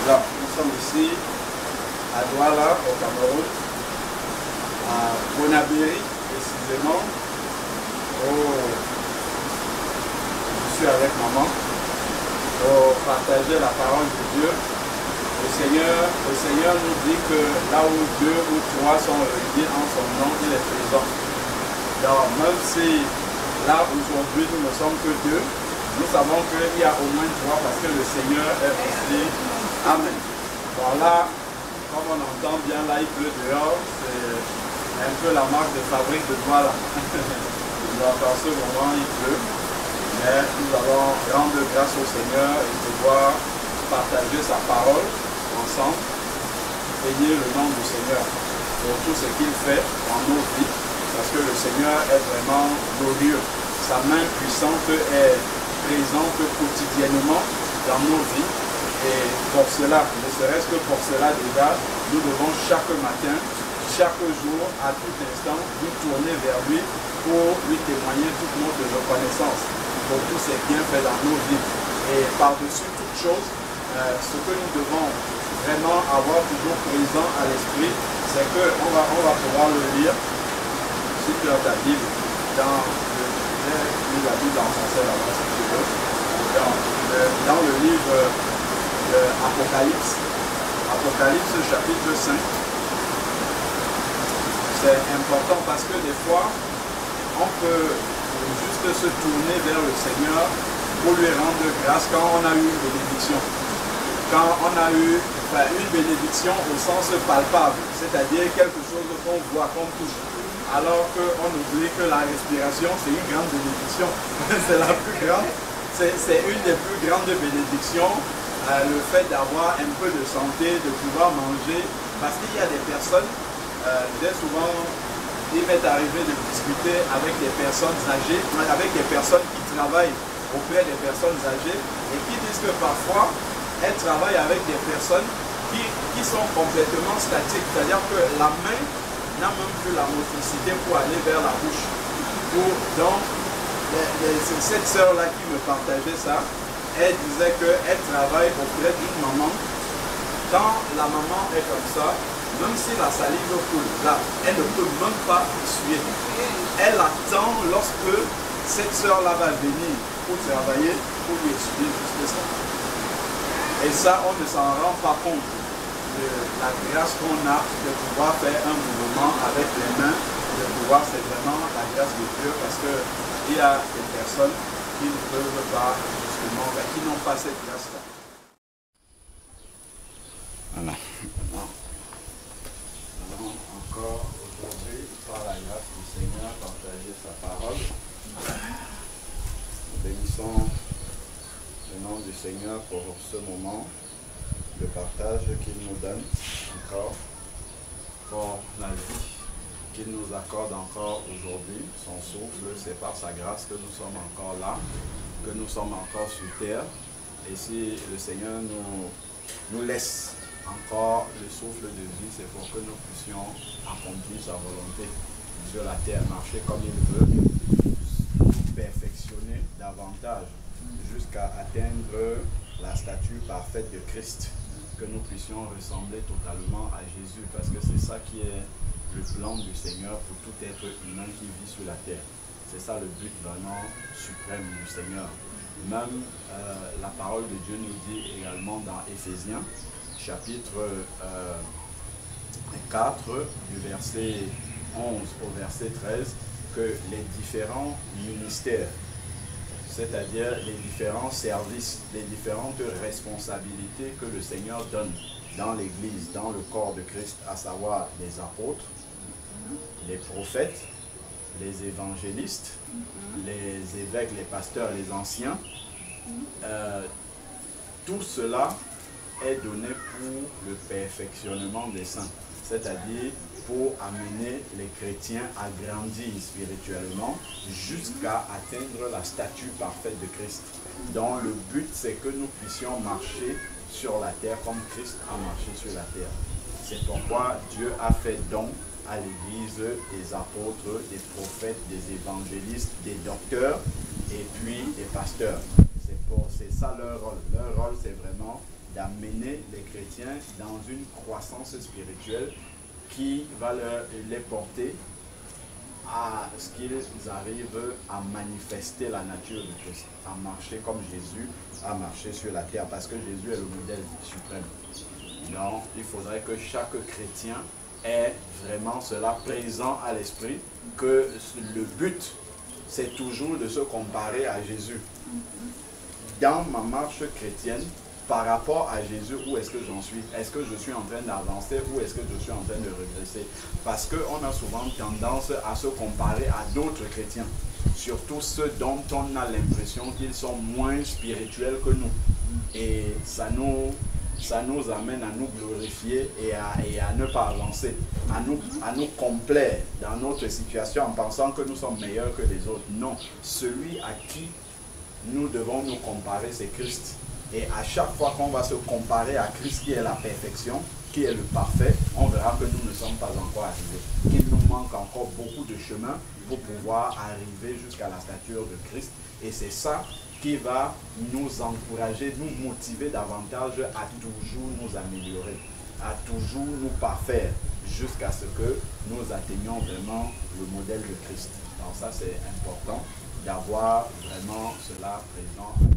Là, nous sommes ici à Douala, au Cameroun, à Bonabéry, précisément. Je suis avec maman pour partager la parole de Dieu. Le Seigneur nous dit que là où deux ou trois sont réunis en son nom, il est présent. Donc, même si là aujourd'hui nous ne sommes que deux, nous savons qu'il y a au moins trois parce que le Seigneur est aussi. Amen. Bon là, comme on entend bien, là il pleut dehors, c'est un peu la marque de fabrique de Douala. Donc en ce moment il pleut, mais nous allons rendre grâce au Seigneur et pouvoir partager sa parole ensemble, bénir le nom du Seigneur pour tout ce qu'il fait dans nos vies, parce que le Seigneur est vraiment glorieux. Sa main puissante est présente quotidiennement dans nos vies, et pour cela, ne serait-ce que pour cela déjà, nous devons chaque matin, chaque jour, à tout instant, nous tourner vers lui pour lui témoigner toute notre reconnaissance pour tous ses bienfaits dans nos vies. Et par-dessus toute chose, ce que nous devons vraiment avoir toujours présent à l'esprit, c'est qu'on va pouvoir le lire, si tu as ta Bible, dans la Bible en français là-bas, si tu veux, dans le livre de Apocalypse chapitre 5. C'est important parce que des fois, on peut juste se tourner vers le Seigneur pour lui rendre grâce quand on a eu une bénédiction. Quand on a eu une bénédiction au sens palpable, c'est-à-dire quelque chose qu'on voit, qu'on touche. Alors qu'on oublie que la respiration, c'est une grande bénédiction. C'est la plus grande. C'est une des plus grandes bénédictions. Le fait d'avoir un peu de santé, de pouvoir manger. Parce qu'il y a des personnes, bien souvent, il m'est arrivé de discuter avec des personnes âgées, avec des personnes qui travaillent auprès des personnes âgées et qui disent que parfois, elles travaillent avec des personnes qui sont complètement statiques. C'est-à-dire que la main n'a même plus la motricité pour aller vers la bouche. Donc, cette sœur-là qui me partageait ça, elle disait qu'elle travaille auprès d'une maman. Quand la maman est comme ça, même si la salive coule, là, elle ne peut même pas essuyer. Elle attend lorsque cette sœur-là va venir pour travailler, pour lui essuyer juste ça. Et ça, on ne s'en rend pas compte de la grâce qu'on a de pouvoir faire un mouvement avec les mains, de pouvoir, c'est vraiment la grâce de Dieu, parce qu'il y a des personnes qui ne peuvent pas, justement, qui n'ont pas cette grâce-là. Voilà. Encore aujourd'hui, par la grâce du Seigneur, partager sa parole. Nous bénissons le nom du Seigneur pour ce moment, le partage qu'il nous donne encore, pour la vie qu'il nous accorde encore aujourd'hui. Son souffle, c'est par sa grâce que nous sommes encore là, que nous sommes encore sur terre. Et si le Seigneur nous laisse encore le souffle de vie, c'est pour que nous puissions accomplir sa volonté sur la terre, marcher comme il veut, perfectionner davantage jusqu'à atteindre la stature parfaite de Christ, que nous puissions ressembler totalement à Jésus, parce que c'est ça qui est le plan du Seigneur pour tout être humain qui vit sur la terre. C'est ça le but vraiment suprême du Seigneur. Même la parole de Dieu nous dit également dans Éphésiens, chapitre 4, du verset 11 au verset 13, que les différents ministères, c'est-à-dire les différents services, les différentes responsabilités que le Seigneur donne dans l'Église, dans le corps de Christ, à savoir les apôtres, les prophètes, les évangélistes, les évêques, les pasteurs, les anciens, tout cela est donné pour le perfectionnement des saints, c'est-à-dire pour amener les chrétiens à grandir spirituellement jusqu'à atteindre la stature parfaite de Christ. dont le but c'est que nous puissions marcher sur la terre comme Christ a marché sur la terre. C'est pourquoi Dieu a fait don à l'Église des apôtres, des prophètes, des évangélistes, des docteurs et puis des pasteurs. C'est ça leur rôle. Leur rôle c'est vraiment d'amener les chrétiens dans une croissance spirituelle qui va les porter à ce qu'ils arrivent à manifester la nature de Christ, à marcher comme Jésus a marché sur la terre, parce que Jésus est le modèle suprême. Donc, il faudrait que chaque chrétien ait vraiment cela présent à l'esprit, que le but, c'est toujours de se comparer à Jésus. Dans ma marche chrétienne, par rapport à Jésus, où est-ce que j'en suis? Est-ce que je suis en train d'avancer ou est-ce que je suis en train de régresser? Parce qu'on a souvent tendance à se comparer à d'autres chrétiens, surtout ceux dont on a l'impression qu'ils sont moins spirituels que nous. Et ça nous amène à nous glorifier et à ne pas avancer, à nous complaire dans notre situation en pensant que nous sommes meilleurs que les autres. Non, celui à qui nous devons nous comparer, c'est Christ. Et à chaque fois qu'on va se comparer à Christ qui est la perfection, qui est le parfait, on verra que nous ne sommes pas encore arrivés. Qu'il nous manque encore beaucoup de chemin pour pouvoir arriver jusqu'à la stature de Christ. Et c'est ça qui va nous encourager, nous motiver davantage à toujours nous améliorer, à toujours nous parfaire, jusqu'à ce que nous atteignions vraiment le modèle de Christ. Donc ça, c'est important d'avoir vraiment cela présent à l'esprit.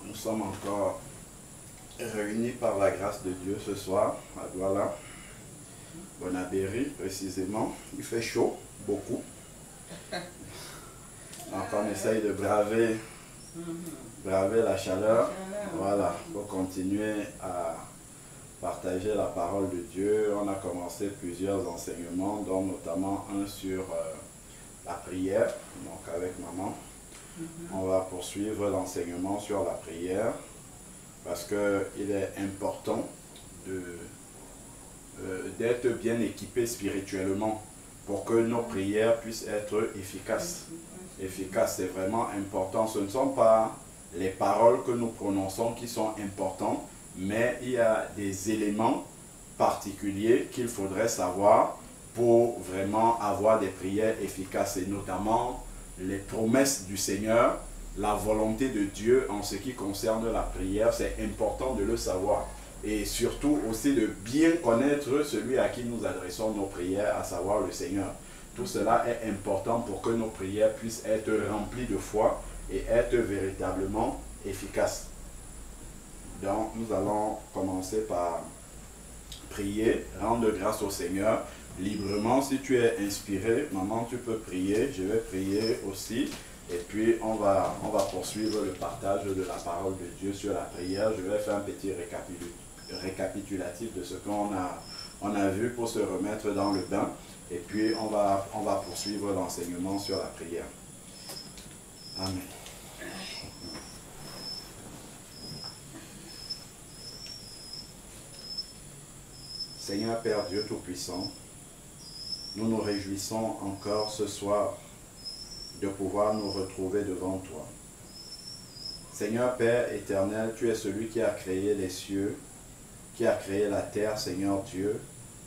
Nous sommes encore réunis par la grâce de Dieu ce soir à Douala, Bonabéry précisément. Il fait chaud, beaucoup. Donc on essaye de braver la chaleur. Voilà, pour continuer à partager la parole de Dieu. On a commencé plusieurs enseignements, dont notamment un sur la prière, donc avec maman. On va poursuivre l'enseignement sur la prière parce qu'il est important d'être bien équipé spirituellement pour que nos prières puissent être efficaces. Efficaces, c'est vraiment important. Ce ne sont pas les paroles que nous prononçons qui sont importantes, mais il y a des éléments particuliers qu'il faudrait savoir pour vraiment avoir des prières efficaces, et notamment les promesses du Seigneur, la volonté de Dieu en ce qui concerne la prière. C'est important de le savoir. Et surtout aussi de bien connaître celui à qui nous adressons nos prières, à savoir le Seigneur. Tout cela est important pour que nos prières puissent être remplies de foi et être véritablement efficaces. Donc nous allons commencer par prier, rendre grâce au Seigneur. Librement, si tu es inspiré, maman, tu peux prier, je vais prier aussi, et puis on va poursuivre le partage de la parole de Dieu sur la prière. Je vais faire un petit récapitulatif de ce qu'on a vu pour se remettre dans le bain, et puis on va poursuivre l'enseignement sur la prière. Amen. Seigneur Père Dieu Tout-Puissant, nous nous réjouissons encore ce soir de pouvoir nous retrouver devant toi. Seigneur Père éternel, tu es celui qui a créé les cieux, qui a créé la terre, Seigneur Dieu,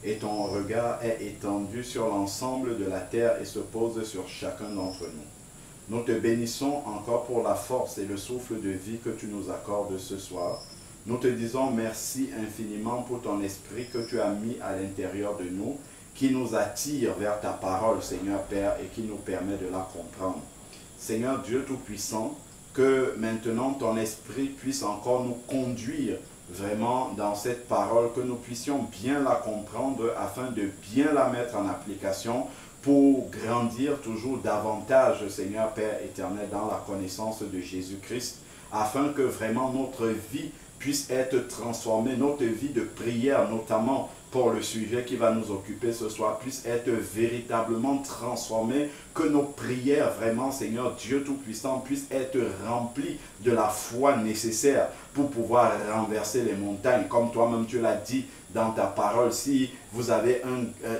et ton regard est étendu sur l'ensemble de la terre et se pose sur chacun d'entre nous. Nous te bénissons encore pour la force et le souffle de vie que tu nous accordes ce soir. Nous te disons merci infiniment pour ton esprit que tu as mis à l'intérieur de nous, qui nous attire vers ta parole, Seigneur Père, et qui nous permet de la comprendre. Seigneur Dieu Tout-Puissant, que maintenant ton esprit puisse encore nous conduire vraiment dans cette parole, que nous puissions bien la comprendre afin de bien la mettre en application pour grandir toujours davantage, Seigneur Père éternel, dans la connaissance de Jésus-Christ, afin que vraiment notre vie puisse être transformée, notre vie de prière notamment, pour le sujet qui va nous occuper ce soir, puisse être véritablement transformé, que nos prières vraiment, Seigneur Dieu Tout-Puissant, puissent être remplies de la foi nécessaire pour pouvoir renverser les montagnes. Comme toi-même tu l'as dit dans ta parole, si vous avez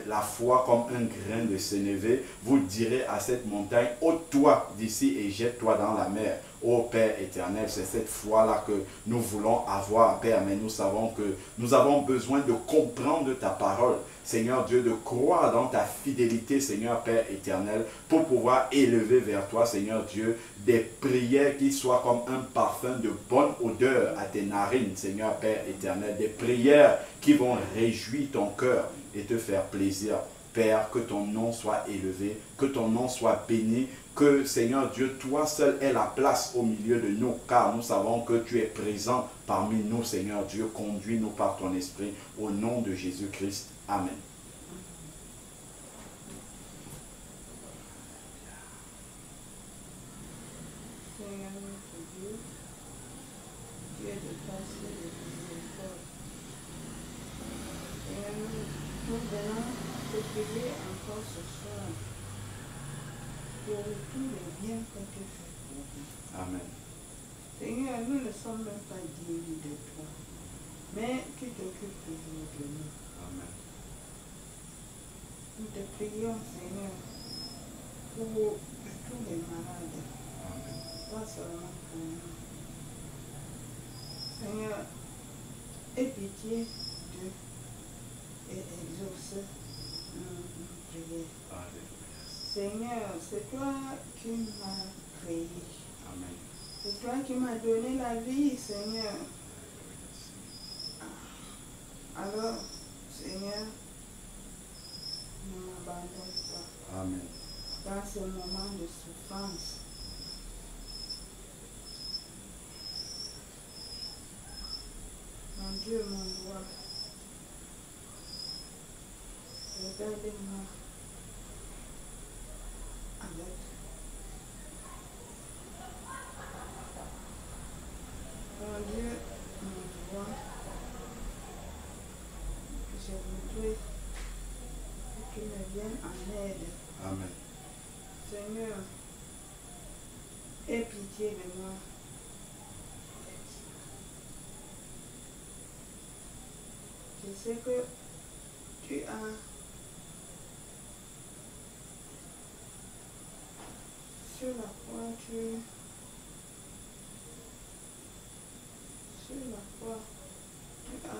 la foi comme un grain de sénévé, vous direz à cette montagne, ôte-toi d'ici et jette-toi dans la mer. Ô Père éternel, c'est cette foi-là que nous voulons avoir, Père, mais nous savons que nous avons besoin de comprendre ta parole. Seigneur Dieu, de croire dans ta fidélité, Seigneur Père éternel, pour pouvoir élever vers toi, Seigneur Dieu, des prières qui soient comme un parfum de bonne odeur à tes narines, Seigneur Père éternel, des prières qui vont réjouir ton cœur et te faire plaisir. Père, que ton nom soit élevé, que ton nom soit béni, que Seigneur Dieu, toi seul aie la place au milieu de nous, car nous savons que tu es présent parmi nous, Seigneur Dieu. Conduis-nous par ton esprit, au nom de Jésus-Christ. Amen. Seigneur notre Dieu, tu es de grâce et de miséricorde. Seigneur, nous venons te prier encore ce soir pour tous les biens que tu fais pour nous. Amen. Seigneur, nous ne sommes même pas dignes de toi, mais tu t'occupes toujours de nous. Amen. Nous te prions, Seigneur, pour tous les malades, Amen. pas seulement pour nous. Seigneur, aie pitié d'eux et exauce nos prières. Alléluia. Seigneur, c'est toi qui m'as créé. Amen. C'est toi qui m'as donné la vie, Seigneur. Alors, Seigneur, ne m'abandonne pas Amen. dans ce moment de souffrance. Mon Dieu, mon roi, regarde-moi avec mon Dieu, mon roi, je voudrais que tu me viennes en aide. Amen. Seigneur, aie pitié de moi. Je sais que tu as sur la croix, sur la croix, tu as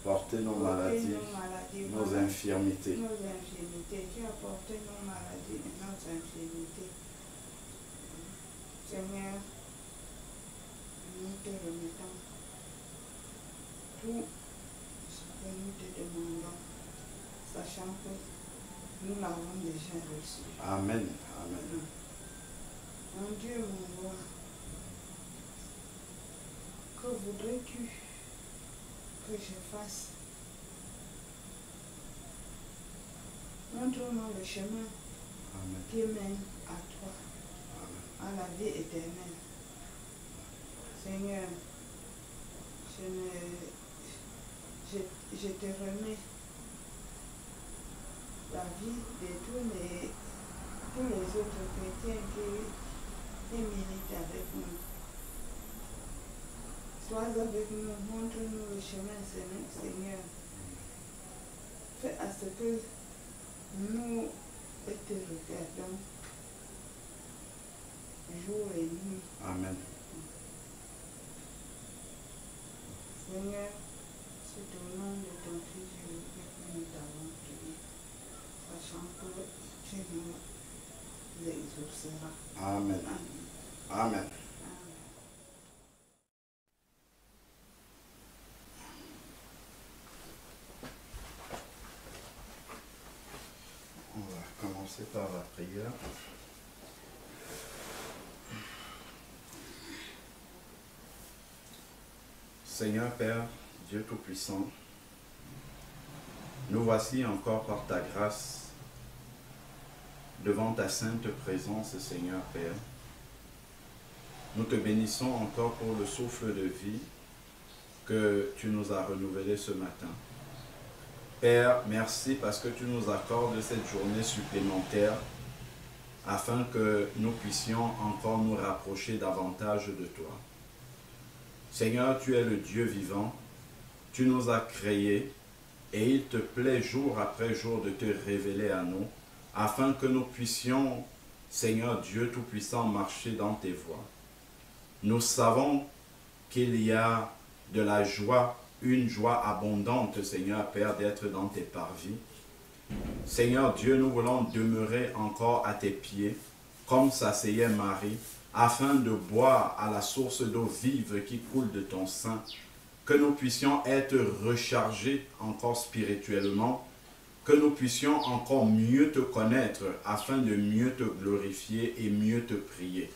Portez nos maladies, nos infirmités. Nos infirmités. Tu as porté nos maladies et nos infirmités. Seigneur, nous te remettons tout ce que nous te demandons, sachant que nous l'avons déjà reçu. Amen. Amen. Mon Dieu, mon roi, que voudrais-tu que je fasse? Montre-moi le chemin Amen. qui mène à toi, Amen. à la vie éternelle. Seigneur, je te remets la vie de tous les autres chrétiens qui militent avec nous. Sois avec nous, montre-nous le chemin, Seigneur. Fais à ce que nous te regardons jour et nuit. Amen. Seigneur, c'est au nom de ton Fils Jésus que nous t'avons prié, sachant que tu nous exauceras. Amen. Amen. Amen. On va commencer par la prière. Seigneur Père, Dieu Tout-Puissant, nous voici encore par ta grâce devant ta sainte présence, Seigneur Père. Nous te bénissons encore pour le souffle de vie que tu nous as renouvelé ce matin. Père, merci parce que tu nous accordes cette journée supplémentaire afin que nous puissions encore nous rapprocher davantage de toi. Seigneur, tu es le Dieu vivant, tu nous as créés et il te plaît jour après jour de te révéler à nous afin que nous puissions, Seigneur Dieu Tout-Puissant, marcher dans tes voies. Nous savons qu'il y a de la joie, une joie abondante, Seigneur Père, d'être dans tes parvis. Seigneur Dieu, nous voulons demeurer encore à tes pieds, comme s'asseyait Marie, afin de boire à la source d'eau vive qui coule de ton sein, que nous puissions être rechargés encore spirituellement, que nous puissions encore mieux te connaître, afin de mieux te glorifier et mieux te prier.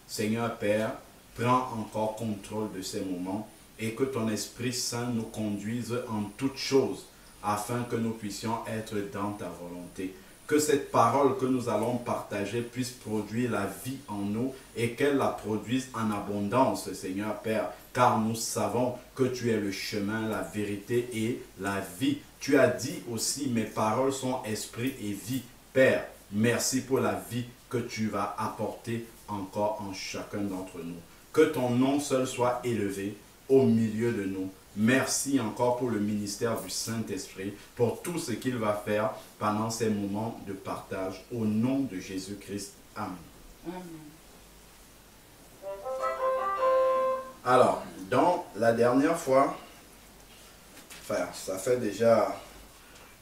Seigneur Père, prends encore contrôle de ces moments et que ton Esprit Saint nous conduise en toutes choses, afin que nous puissions être dans ta volonté. Que cette parole que nous allons partager puisse produire la vie en nous et qu'elle la produise en abondance, Seigneur Père, car nous savons que tu es le chemin, la vérité et la vie. Tu as dit aussi, mes paroles sont esprit et vie. Père, merci pour la vie que tu vas apporter encore en chacun d'entre nous. Que ton nom seul soit élevé au milieu de nous. Merci encore pour le ministère du Saint-Esprit, pour tout ce qu'il va faire pendant ces moments de partage. Au nom de Jésus-Christ. Amen. Amen. Alors, dans la dernière fois, enfin, ça fait déjà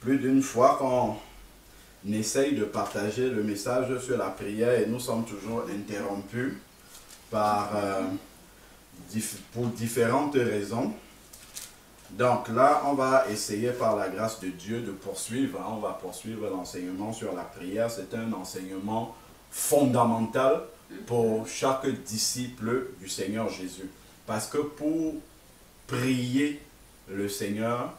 plus d'une fois qu'on essaye de partager le message sur la prière et nous sommes toujours interrompus par, pour différentes raisons. Donc là, on va essayer par la grâce de Dieu de poursuivre. On va poursuivre l'enseignement sur la prière. C'est un enseignement fondamental pour chaque disciple du Seigneur Jésus. Parce que pour prier le Seigneur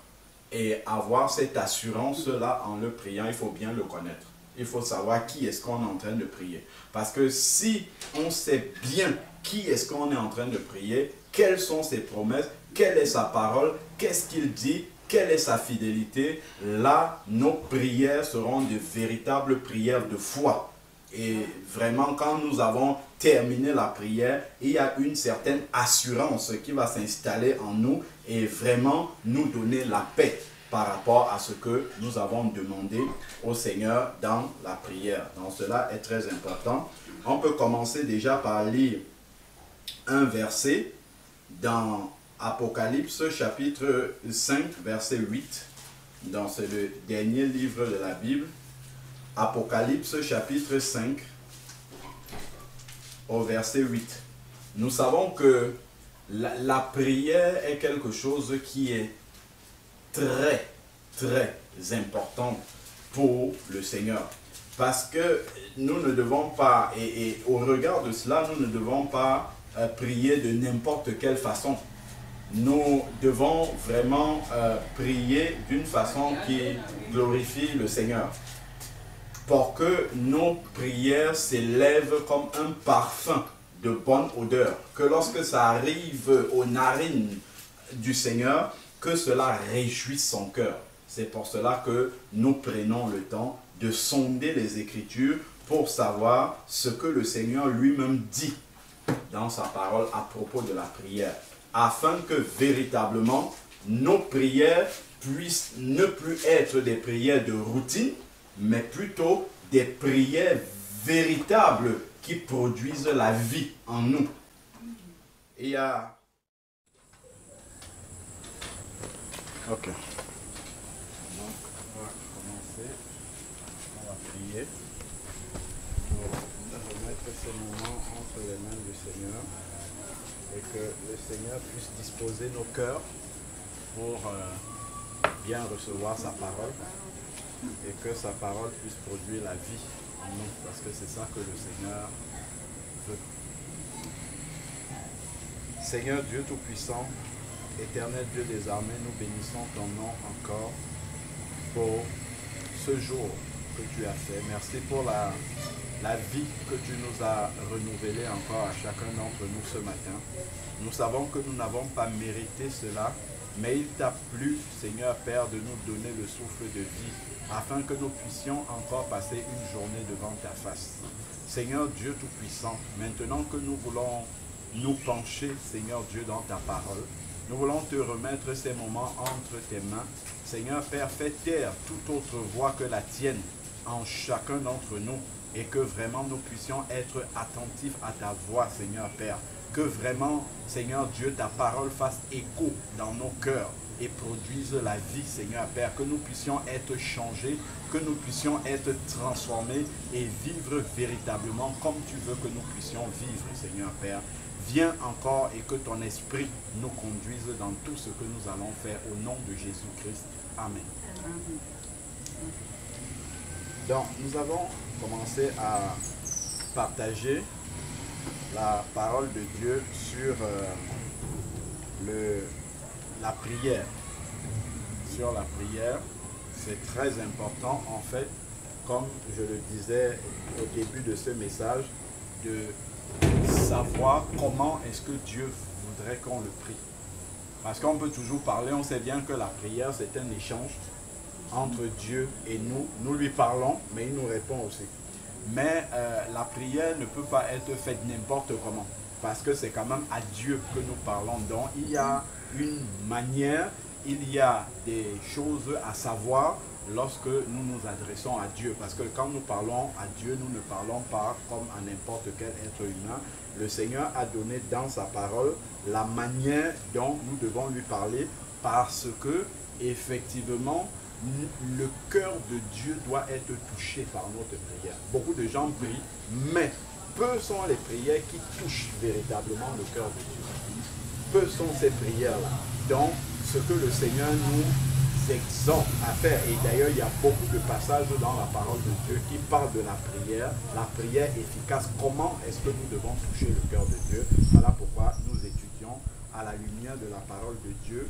et avoir cette assurance-là en le priant, il faut bien le connaître. Il faut savoir qui est-ce qu'on est en train de prier. Parce que si on sait bien qui est-ce qu'on est en train de prier, quelles sont ses promesses, quelle est sa parole, qu'est-ce qu'il dit, quelle est sa fidélité, là, nos prières seront de véritables prières de foi. Et vraiment, quand nous avons terminé la prière, il y a une certaine assurance qui va s'installer en nous et vraiment nous donner la paix par rapport à ce que nous avons demandé au Seigneur dans la prière. Donc cela est très important. On peut commencer déjà par lire un verset dans Apocalypse chapitre 5 verset 8. Donc c'est le dernier livre de la Bible. Apocalypse chapitre 5 au verset 8. Nous savons que la prière est quelque chose qui est très, très important pour le Seigneur. Parce que nous ne devons pas, et au regard de cela, nous ne devons pas prier de n'importe quelle façon. Nous devons vraiment prier d'une façon qui glorifie le Seigneur. Pour que nos prières s'élèvent comme un parfum de bonne odeur. Que lorsque ça arrive aux narines du Seigneur, que cela réjouisse son cœur. C'est pour cela que nous prenons le temps de sonder les Écritures pour savoir ce que le Seigneur lui-même dit dans sa parole à propos de la prière. Afin que véritablement nos prières puissent ne plus être des prières de routine, mais plutôt des prières véritables qui produisent la vie en nous. Il y a... Ok. Donc, on va commencer. On va prier pour remettre ce moment entre les mains du Seigneur et que le Seigneur puisse disposer nos cœurs pour bien recevoir sa parole et que sa parole puisse produire la vie en nous, parce que c'est ça que le Seigneur veut. Seigneur Dieu Tout-Puissant, Éternel Dieu des armées, nous bénissons ton nom encore pour ce jour que tu as fait. Merci pour la vie que tu nous as renouvelée encore à chacun d'entre nous ce matin. Nous savons que nous n'avons pas mérité cela, mais il t'a plu, Seigneur Père, de nous donner le souffle de vie, afin que nous puissions encore passer une journée devant ta face. Seigneur Dieu Tout-Puissant, maintenant que nous voulons nous pencher, Seigneur Dieu, dans ta parole, nous voulons te remettre ces moments entre tes mains. Seigneur Père, fais taire toute autre voix que la tienne en chacun d'entre nous et que vraiment nous puissions être attentifs à ta voix, Seigneur Père. Que vraiment, Seigneur Dieu, ta parole fasse écho dans nos cœurs et produise la vie, Seigneur Père. Que nous puissions être changés, que nous puissions être transformés et vivre véritablement comme tu veux que nous puissions vivre, Seigneur Père. Viens encore et que ton esprit nous conduise dans tout ce que nous allons faire au nom de Jésus-Christ. Amen. Donc, nous avons commencé à partager la parole de Dieu sur la prière. Sur la prière, c'est très important en fait, comme je le disais au début de ce message, de savoir comment est-ce que Dieu voudrait qu'on le prie. Parce qu'on peut toujours parler, on sait bien que la prière c'est un échange entre Dieu et nous. Nous lui parlons, mais il nous répond aussi. Mais la prière ne peut pas être faite n'importe comment, parce que c'est quand même à Dieu que nous parlons. Donc il y a une manière, il y a des choses à savoir lorsque nous nous adressons à Dieu. Parce que quand nous parlons à Dieu, nous ne parlons pas comme à n'importe quel être humain. Le Seigneur a donné dans sa parole la manière dont nous devons lui parler, parce que effectivement, le cœur de Dieu doit être touché par notre prière. Beaucoup de gens prient, mais peu sont les prières qui touchent véritablement le cœur de Dieu. Peu sont ces prières-là. Donc, ce que le Seigneur nous exhorte à faire, et d'ailleurs il y a beaucoup de passages dans la parole de Dieu qui parlent de la prière efficace. Comment est-ce que nous devons toucher le cœur de Dieu? Voilà pourquoi nous étudions à la lumière de la parole de Dieu,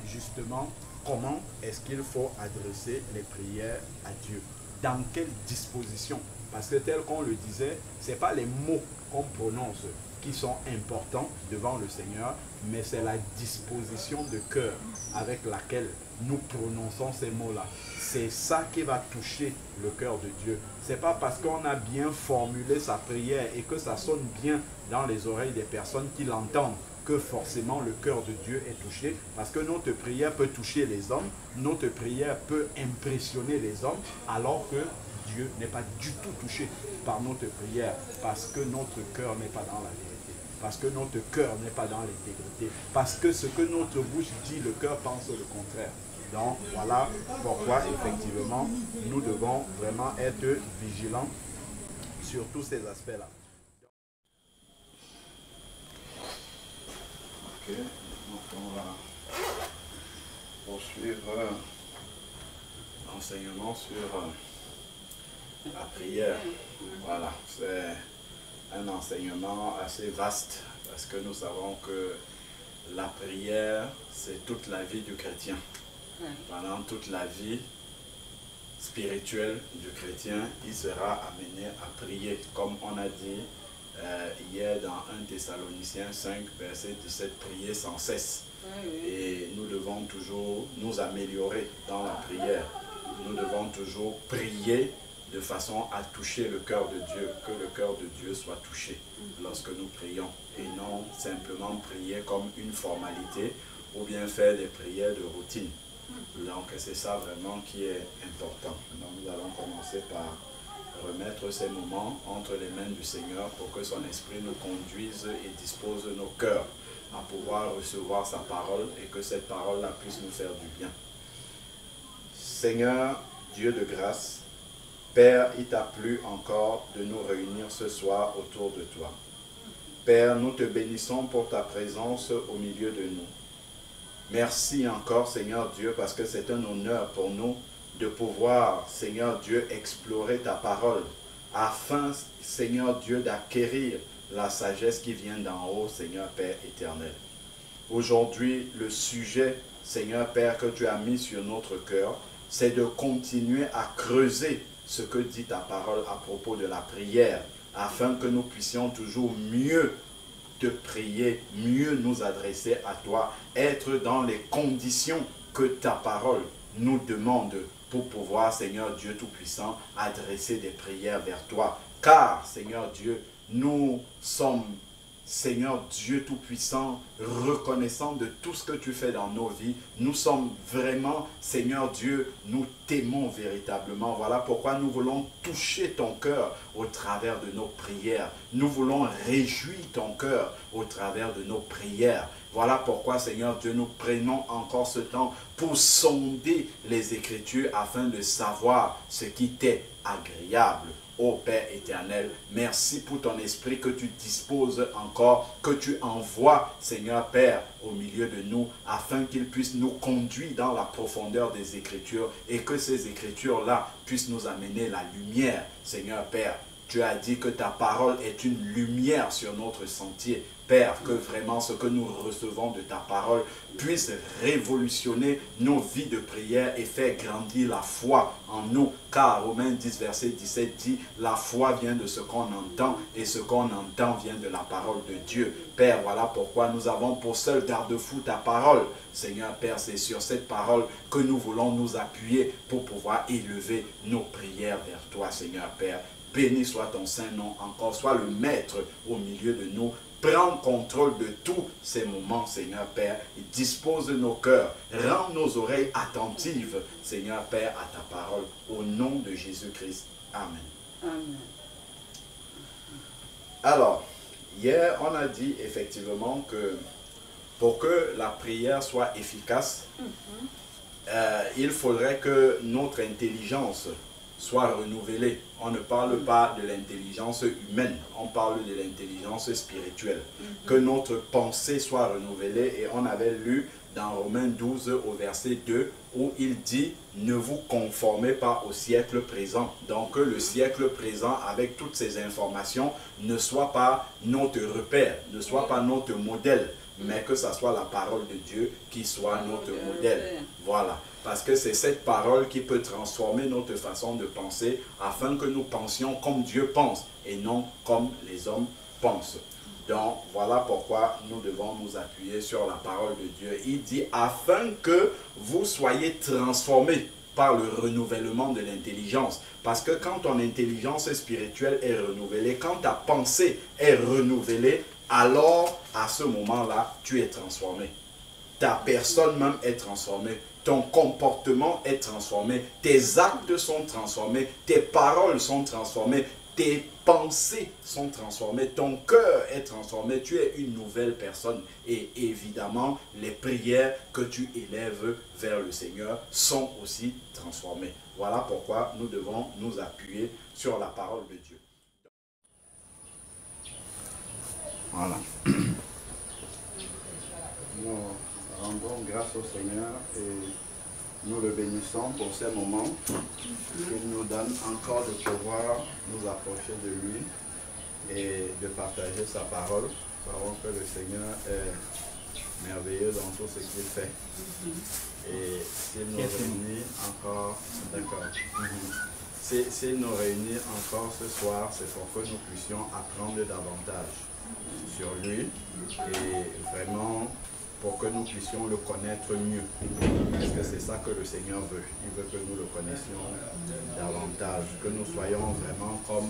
justement, comment est-ce qu'il faut adresser les prières à Dieu? Dans quelle disposition? Parce que tel qu'on le disait, ce n'est pas les mots qu'on prononce qui sont importants devant le Seigneur, mais c'est la disposition de cœur avec laquelle nous prononçons ces mots-là. C'est ça qui va toucher le cœur de Dieu. Ce n'est pas parce qu'on a bien formulé sa prière et que ça sonne bien dans les oreilles des personnes qui l'entendent que forcément le cœur de Dieu est touché, parce que notre prière peut toucher les hommes, notre prière peut impressionner les hommes, alors que Dieu n'est pas du tout touché par notre prière, parce que notre cœur n'est pas dans la vérité, parce que notre cœur n'est pas dans l'intégrité, parce que ce que notre bouche dit, le cœur pense le contraire. Donc voilà pourquoi effectivement nous devons vraiment être vigilants sur tous ces aspects-là. Ok, donc on va poursuivre l'enseignement sur la prière. Voilà, c'est un enseignement assez vaste parce que nous savons que la prière, c'est toute la vie du chrétien. Pendant toute la vie spirituelle du chrétien, il sera amené à prier, comme on a dit hier dans 1 Thessaloniciens 5, verset 17, prier sans cesse. Et nous devons toujours nous améliorer dans la prière. Nous devons toujours prier de façon à toucher le cœur de Dieu, que le cœur de Dieu soit touché lorsque nous prions, et non simplement prier comme une formalité ou bien faire des prières de routine. Donc c'est ça vraiment qui est important. Donc nous allons commencer par remettre ces moments entre les mains du Seigneur pour que son esprit nous conduise et dispose nos cœurs à pouvoir recevoir sa parole et que cette parole-là puisse nous faire du bien. Seigneur, Dieu de grâce, Père, il t'a plu encore de nous réunir ce soir autour de toi. Père, nous te bénissons pour ta présence au milieu de nous. Merci encore, Seigneur Dieu, parce que c'est un honneur pour nous de pouvoir, Seigneur Dieu, explorer ta parole, afin, Seigneur Dieu, d'acquérir la sagesse qui vient d'en haut, Seigneur Père éternel. Aujourd'hui, le sujet, Seigneur Père, que tu as mis sur notre cœur, c'est de continuer à creuser ce que dit ta parole à propos de la prière, afin que nous puissions toujours mieux te prier, mieux nous adresser à toi, être dans les conditions que ta parole nous demande pour pouvoir, Seigneur Dieu Tout-Puissant, adresser des prières vers toi. Car, Seigneur Dieu, nous sommes Seigneur Dieu Tout-Puissant, reconnaissant de tout ce que tu fais dans nos vies. Nous sommes vraiment, Seigneur Dieu, nous t'aimons véritablement. Voilà pourquoi nous voulons toucher ton cœur au travers de nos prières. Nous voulons réjouir ton cœur au travers de nos prières. Voilà pourquoi, Seigneur Dieu, nous prenons encore ce temps pour sonder les Écritures afin de savoir ce qui t'est agréable. Ô Père éternel, merci pour ton esprit que tu disposes encore, que tu envoies, Seigneur Père, au milieu de nous, afin qu'il puisse nous conduire dans la profondeur des Écritures et que ces Écritures-là puissent nous amener la lumière, Seigneur Père. Tu as dit que ta parole est une lumière sur notre sentier. Père, que vraiment ce que nous recevons de ta parole puisse révolutionner nos vies de prière et faire grandir la foi en nous. Car Romains 10, verset 17 dit, la foi vient de ce qu'on entend et ce qu'on entend vient de la parole de Dieu. Père, voilà pourquoi nous avons pour seul garde-fou ta parole. Seigneur Père, c'est sur cette parole que nous voulons nous appuyer pour pouvoir élever nos prières vers toi, Seigneur Père. Béni soit ton saint nom encore, sois le maître au milieu de nous. Prends contrôle de tous ces moments, Seigneur Père, et dispose de nos cœurs. Rends nos oreilles attentives, Seigneur Père, à ta parole. Au nom de Jésus-Christ. Amen. Amen. Alors, hier, on a dit effectivement que pour que la prière soit efficace, il faudrait que notre intelligence soit renouvelée. On ne parle pas de l'intelligence humaine, on parle de l'intelligence spirituelle. Que notre pensée soit renouvelée, et on avait lu dans Romains 12 au verset 2 où il dit « Ne vous conformez pas au siècle présent ». Donc que le siècle présent avec toutes ces informations ne soit pas notre repère, ne soit pas notre modèle, mais que ça soit la parole de Dieu qui soit notre modèle. Voilà. Parce que c'est cette parole qui peut transformer notre façon de penser afin que nous pensions comme Dieu pense et non comme les hommes pensent. Donc, voilà pourquoi nous devons nous appuyer sur la parole de Dieu. Il dit afin que vous soyez transformés par le renouvellement de l'intelligence. Parce que quand ton intelligence spirituelle est renouvelée, quand ta pensée est renouvelée, alors à ce moment-là, tu es transformé. Ta personne même est transformée. Ton comportement est transformé, tes actes sont transformés, tes paroles sont transformées, tes pensées sont transformées, ton cœur est transformé, tu es une nouvelle personne. Et évidemment, les prières que tu élèves vers le Seigneur sont aussi transformées. Voilà pourquoi nous devons nous appuyer sur la parole de Dieu. Voilà. Rendons grâce au Seigneur et nous le bénissons pour ces moments qu'il nous donne encore de pouvoir nous approcher de lui et de partager sa parole. Nous savons que le Seigneur est merveilleux dans tout ce qu'il fait. Et s'il nous réunit encore, s'il nous réunit encore ce soir, c'est pour que nous puissions apprendre davantage sur lui et vraiment pour que nous puissions le connaître mieux. Parce que c'est ça que le Seigneur veut. Il veut que nous le connaissions davantage, que nous soyons vraiment comme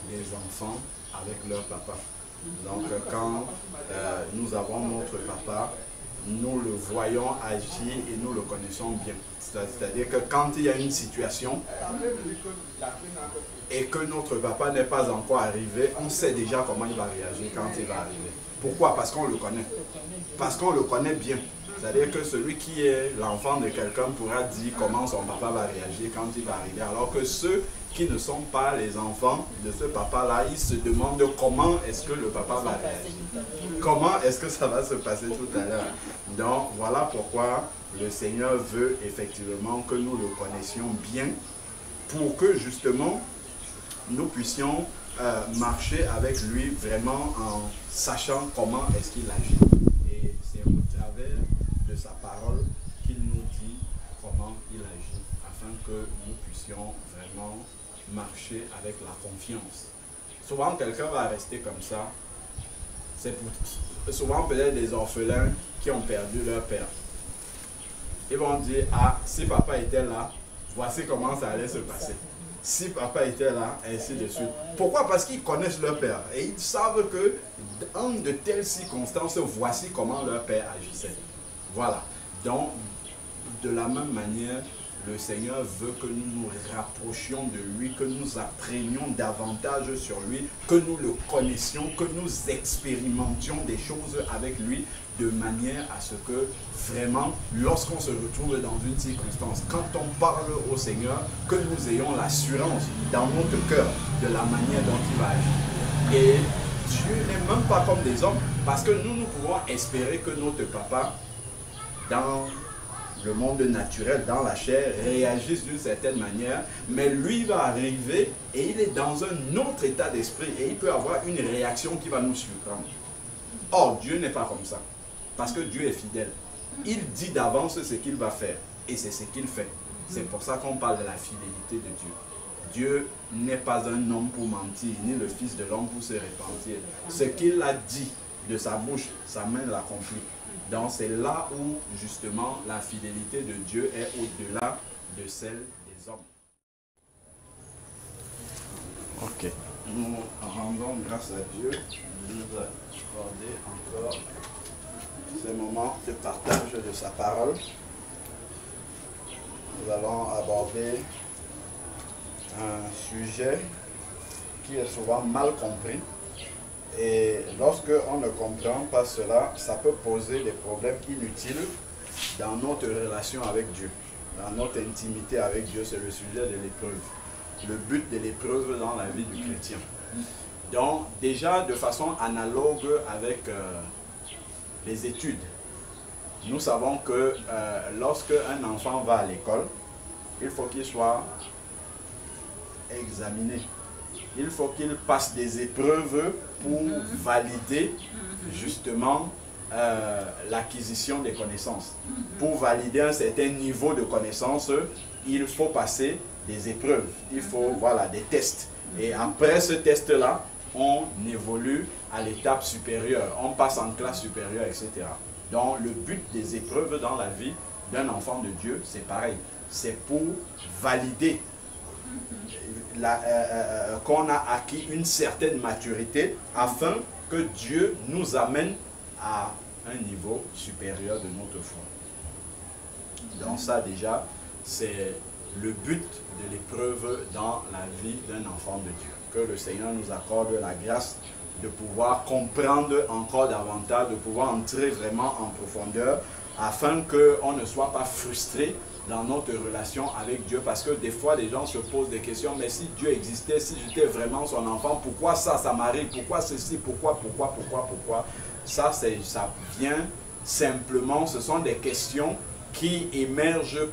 des enfants avec leur papa. Donc quand nous avons notre papa, nous le voyons agir et nous le connaissons bien. C'est-à-dire que quand il y a une situation et que notre papa n'est pas encore arrivé, on sait déjà comment il va réagir quand il va arriver. Pourquoi? Parce qu'on le connaît. Parce qu'on le connaît bien. C'est-à-dire que celui qui est l'enfant de quelqu'un pourra dire comment son papa va réagir quand il va arriver. Alors que ceux qui ne sont pas les enfants de ce papa-là, ils se demandent comment est-ce que le papa va réagir. Comment est-ce que ça va se passer tout à l'heure. Donc voilà pourquoi le Seigneur veut effectivement que nous le connaissions bien pour que justement nous puissions marcher avec lui vraiment en sachant comment est-ce qu'il agit. Et c'est au travers de sa parole qu'il nous dit comment il agit, afin que nous puissions vraiment marcher avec la confiance. Souvent, quelqu'un va rester comme ça. C'est souvent peut-être des orphelins qui ont perdu leur père. Ils vont dire, ah, si papa était là, voici comment ça allait se passer. si papa était là, ainsi de suite. Pourquoi? Parce qu'ils connaissent leur père. Et ils savent que dans de telles circonstances, voici comment leur père agissait. Voilà. Donc, de la même manière, le Seigneur veut que nous nous rapprochions de lui, que nous apprenions davantage sur lui, que nous le connaissions, que nous expérimentions des choses avec lui, de manière à ce que vraiment, lorsqu'on se retrouve dans une circonstance, quand on parle au Seigneur, que nous ayons l'assurance dans notre cœur de la manière dont il va agir. Et Dieu n'est même pas comme des hommes, parce que nous pouvons espérer que notre papa, dans le monde naturel, dans la chair, réagisse d'une certaine manière, mais lui va arriver et il est dans un autre état d'esprit et il peut avoir une réaction qui va nous surprendre. Or, Dieu n'est pas comme ça, parce que Dieu est fidèle. Il dit d'avance ce qu'il va faire et c'est ce qu'il fait. C'est pour ça qu'on parle de la fidélité de Dieu. Dieu n'est pas un homme pour mentir, ni le fils de l'homme pour se repentir. Ce qu'il a dit de sa bouche, sa main l'accomplit. Donc c'est là où justement la fidélité de Dieu est au-delà de celle des hommes. Ok. Nous rendons grâce à Dieu de nous accorder encore ces moments de partage de sa parole. Nous allons aborder un sujet qui est souvent mal compris. Et lorsque on ne comprend pas cela, ça peut poser des problèmes inutiles dans notre relation avec Dieu, dans notre intimité avec Dieu. C'est le sujet de l'épreuve, le but de l'épreuve dans la vie du chrétien. Donc déjà de façon analogue avec les études, nous savons que lorsque un enfant va à l'école, il faut qu'il soit examiné. Il faut qu'il passe des épreuves pour valider justement l'acquisition des connaissances. Pour valider un certain niveau de connaissances, il faut passer des épreuves. Il faut, voilà, des tests. Et après ce test-là, on évolue à l'étape supérieure. On passe en classe supérieure, etc. Donc le but des épreuves dans la vie d'un enfant de Dieu, c'est pareil. C'est pour valider qu'on a acquis une certaine maturité afin que Dieu nous amène à un niveau supérieur de notre foi. Donc ça déjà, c'est le but de l'épreuve dans la vie d'un enfant de Dieu. Que le Seigneur nous accorde la grâce de pouvoir comprendre encore davantage, de pouvoir entrer vraiment en profondeur afin qu'on ne soit pas frustré dans notre relation avec Dieu, parce que des fois les gens se posent des questions, mais si Dieu existait, si j'étais vraiment son enfant, pourquoi ça m'arrive, pourquoi ceci, pourquoi, ça vient simplement, ce sont des questions qui émergent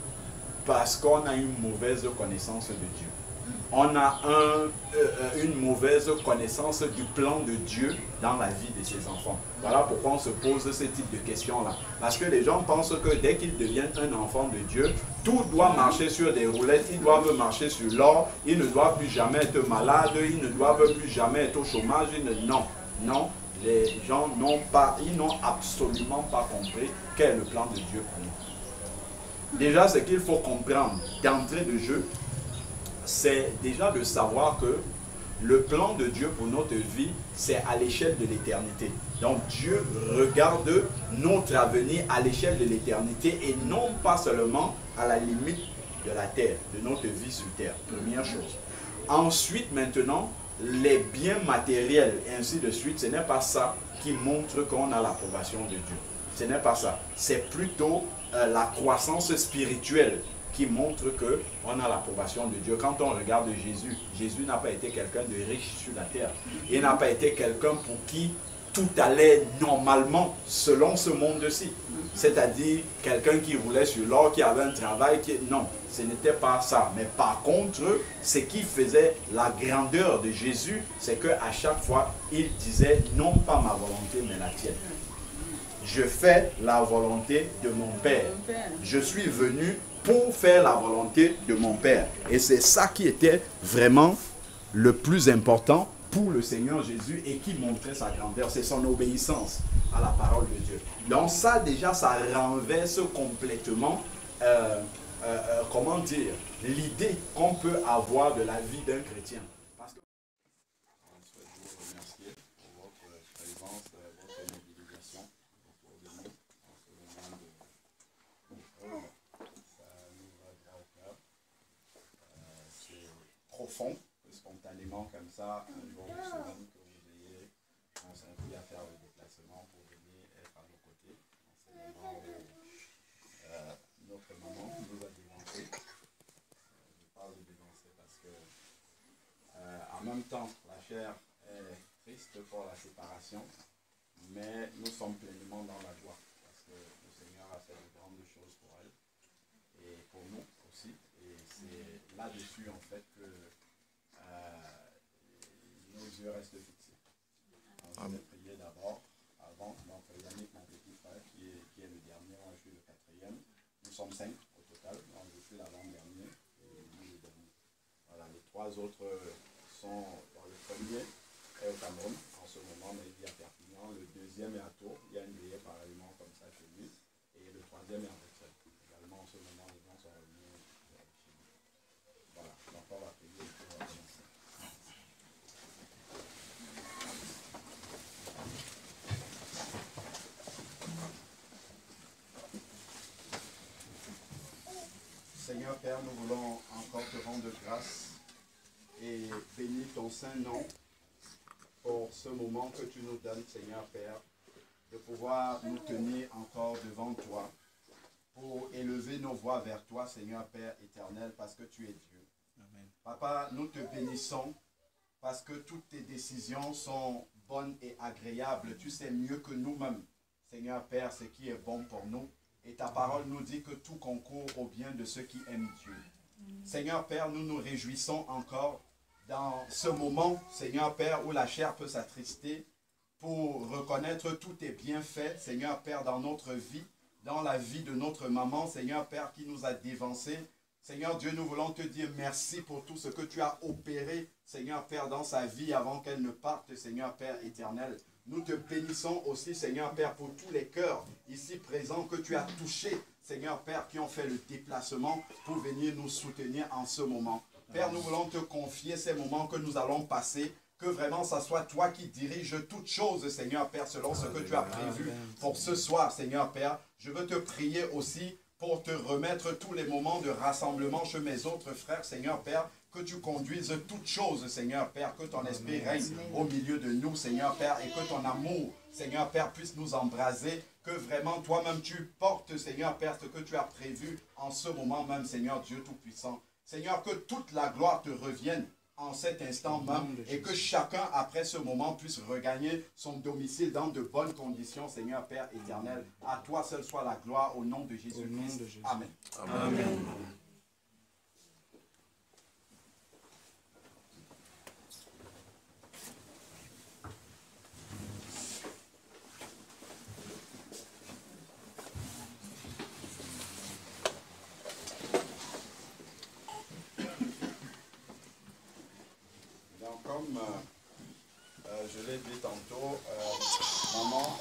parce qu'on a une mauvaise connaissance de Dieu. On a une mauvaise connaissance du plan de Dieu dans la vie de ses enfants. Voilà pourquoi on se pose ce type de questions-là. Parce que les gens pensent que dès qu'ils deviennent un enfant de Dieu, tout doit marcher sur des roulettes, ils doivent marcher sur l'or, ils ne doivent plus jamais être malades, ils ne doivent plus jamais être au chômage. Non, les gens n'ont absolument pas compris quel est le plan de Dieu pour nous. Déjà, ce qu'il faut comprendre d'entrée de jeu, c'est déjà de savoir que le plan de Dieu pour notre vie, c'est à l'échelle de l'éternité. Donc Dieu regarde notre avenir à l'échelle de l'éternité et non pas seulement à la limite de la terre, de notre vie sur terre. Première chose. Ensuite, maintenant, les biens matériels et ainsi de suite, ce n'est pas ça qui montre qu'on a l'approbation de Dieu. Ce n'est pas ça. C'est plutôt la croissance spirituelle qui montre qu'on a l'approbation de Dieu. Quand on regarde Jésus, Jésus n'a pas été quelqu'un de riche sur la terre. Il n'a pas été quelqu'un pour qui tout allait normalement selon ce monde-ci. C'est-à-dire quelqu'un qui roulait sur l'or, qui avait un travail, non, ce n'était pas ça. Mais par contre, ce qui faisait la grandeur de Jésus, c'est qu'à chaque fois, il disait non pas ma volonté, mais la tienne. Je fais la volonté de mon Père. Je suis venu pour faire la volonté de mon Père. Et c'est ça qui était vraiment le plus important pour le Seigneur Jésus et qui montrait sa grandeur. C'est son obéissance à la parole de Dieu. Donc ça déjà, ça renverse complètement comment dire, l'idée qu'on peut avoir de la vie d'un chrétien. Parce que je souhaite vous remercier pour votre présence, votre mobilisation pour nous en ce moment de œuvre. Ça nous va droit au cœur. C'est profond, spontanément comme ça, un jour de semaine que vous ayez consenti à faire le déplacement pour venir être à nos côtés. C'est le moment où notre maman nous a dévancé. Je parle de dévancé parce que en même temps, la chair est triste pour la séparation, mais nous sommes pleinement dans la joie parce que le Seigneur a fait de grandes choses pour elle et pour nous aussi. Et c'est là-dessus en fait que nos yeux restent fixés. On va prier d'abord, avant, donc Yannick, mon petit frère, qui est le dernier, moi je suis le quatrième. Nous sommes 5 au total, donc je suis l'avant-dernier et lui le dernier. Voilà, les 3 autres sont dans le premier est au Cameroun en ce moment, mais il vit à Perpignan. Le deuxième est à Tours, il y a une veillée pareillement comme ça chez lui. Et le troisième est à Bruxelles. Également en ce moment, les gens sont revenus chez lui. Voilà, donc on va prier et on va commencer. Seigneur Père, nous voulons encore te rendre grâce et bénir ton saint nom pour ce moment que tu nous donnes, Seigneur Père, de pouvoir nous tenir encore devant toi pour élever nos voix vers toi, Seigneur Père éternel, parce que tu es Dieu. Amen. Papa, nous te bénissons parce que toutes tes décisions sont bonnes et agréables. Tu sais mieux que nous-mêmes, Seigneur Père, ce qui est bon pour nous. Et ta parole nous dit que tout concourt au bien de ceux qui aiment Dieu. Seigneur Père, nous nous réjouissons encore dans ce moment, Seigneur Père, où la chair peut s'attrister pour reconnaître tous tes bienfaits, Seigneur Père, dans notre vie, dans la vie de notre maman, Seigneur Père, qui nous a dévancés. Seigneur Dieu, nous voulons te dire merci pour tout ce que tu as opéré, Seigneur Père, dans sa vie avant qu'elle ne parte, Seigneur Père éternel. Nous te bénissons aussi, Seigneur Père, pour tous les cœurs ici présents que tu as touchés, Seigneur Père, qui ont fait le déplacement pour venir nous soutenir en ce moment. Père, nous voulons te confier ces moments que nous allons passer, que vraiment ça soit toi qui dirige toutes choses, Seigneur Père, selon ce que tu as prévu pour ce soir, Seigneur Père. Je veux te prier aussi pour te remettre tous les moments de rassemblement chez mes autres frères, Seigneur Père, que tu conduises toutes choses, Seigneur Père, que ton esprit règne au milieu de nous, Seigneur Père, et que ton amour, Seigneur Père, puisse nous embraser, que vraiment toi-même tu portes, Seigneur Père, ce que tu as prévu en ce moment même, Seigneur Dieu Tout-Puissant. Seigneur, que toute la gloire te revienne en cet instant même et que chacun, après ce moment, puisse regagner son domicile dans de bonnes conditions, Seigneur Père éternel. À toi seul soit la gloire au nom de Jésus-Christ. Amen. Amen. Comme je l'ai dit tantôt, maman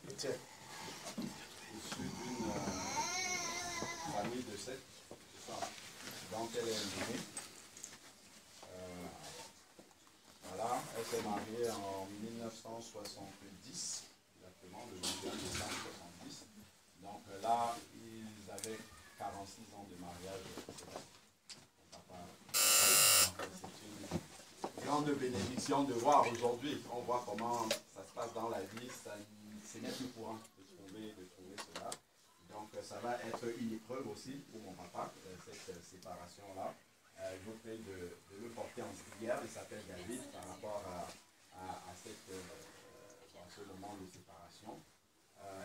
était issue d'une famille de 7, donc elle est née. Voilà, elle s'est mariée en 1970, exactement, le 21 décembre 70. Donc là, ils avaient 46 ans de mariage. C'est une grande bénédiction de voir aujourd'hui. On voit comment ça se passe dans la vie. C'est net plus courant de trouver cela. Donc ça va être une épreuve aussi pour mon papa, cette séparation-là. Je vous prie de le porter en prière. Il s'appelle David par rapport à ce moment de séparation.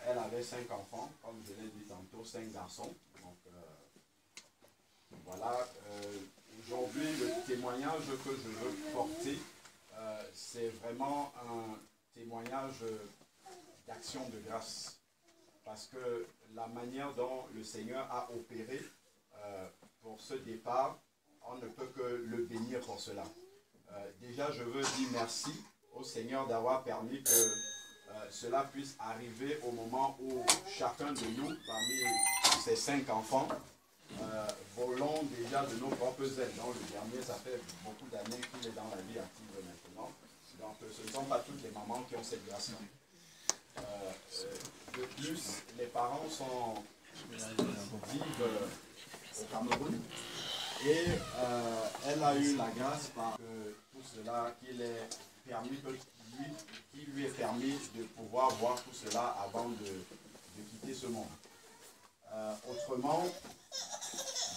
Elle avait 5 enfants, comme je l'ai dit tantôt, 5 garçons. Donc voilà. Aujourd'hui, le témoignage que je veux porter, c'est vraiment un témoignage d'action de grâce. Parce que la manière dont le Seigneur a opéré pour ce départ, on ne peut que le bénir pour cela. Déjà, je veux dire merci au Seigneur d'avoir permis que cela puisse arriver au moment où chacun de nous, parmi ses 5 enfants, volons déjà de nos propres ailes. Donc le dernier, ça fait beaucoup d'années qu'il est dans la vie active maintenant. Donc ce ne sont pas toutes les mamans qui ont cette grâce-là. De plus, les parents vivent au Cameroun et elle a eu la grâce par tout cela qui lui est permis de pouvoir voir tout cela avant de quitter ce monde. Autrement,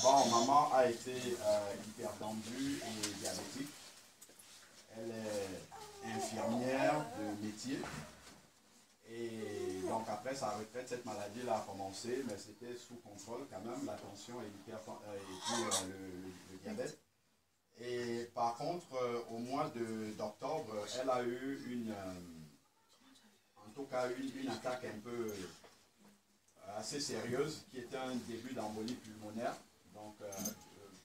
bon, maman a été hypertendue et diabétique. Elle est infirmière de métier. Et donc après sa retraite, cette maladie-là a commencé, mais c'était sous contrôle quand même, la tension et puis le diabète. Et par contre, au mois d'octobre, elle a eu en tout cas une attaque un peu assez sérieuse, qui était un début d'embolie pulmonaire. Donc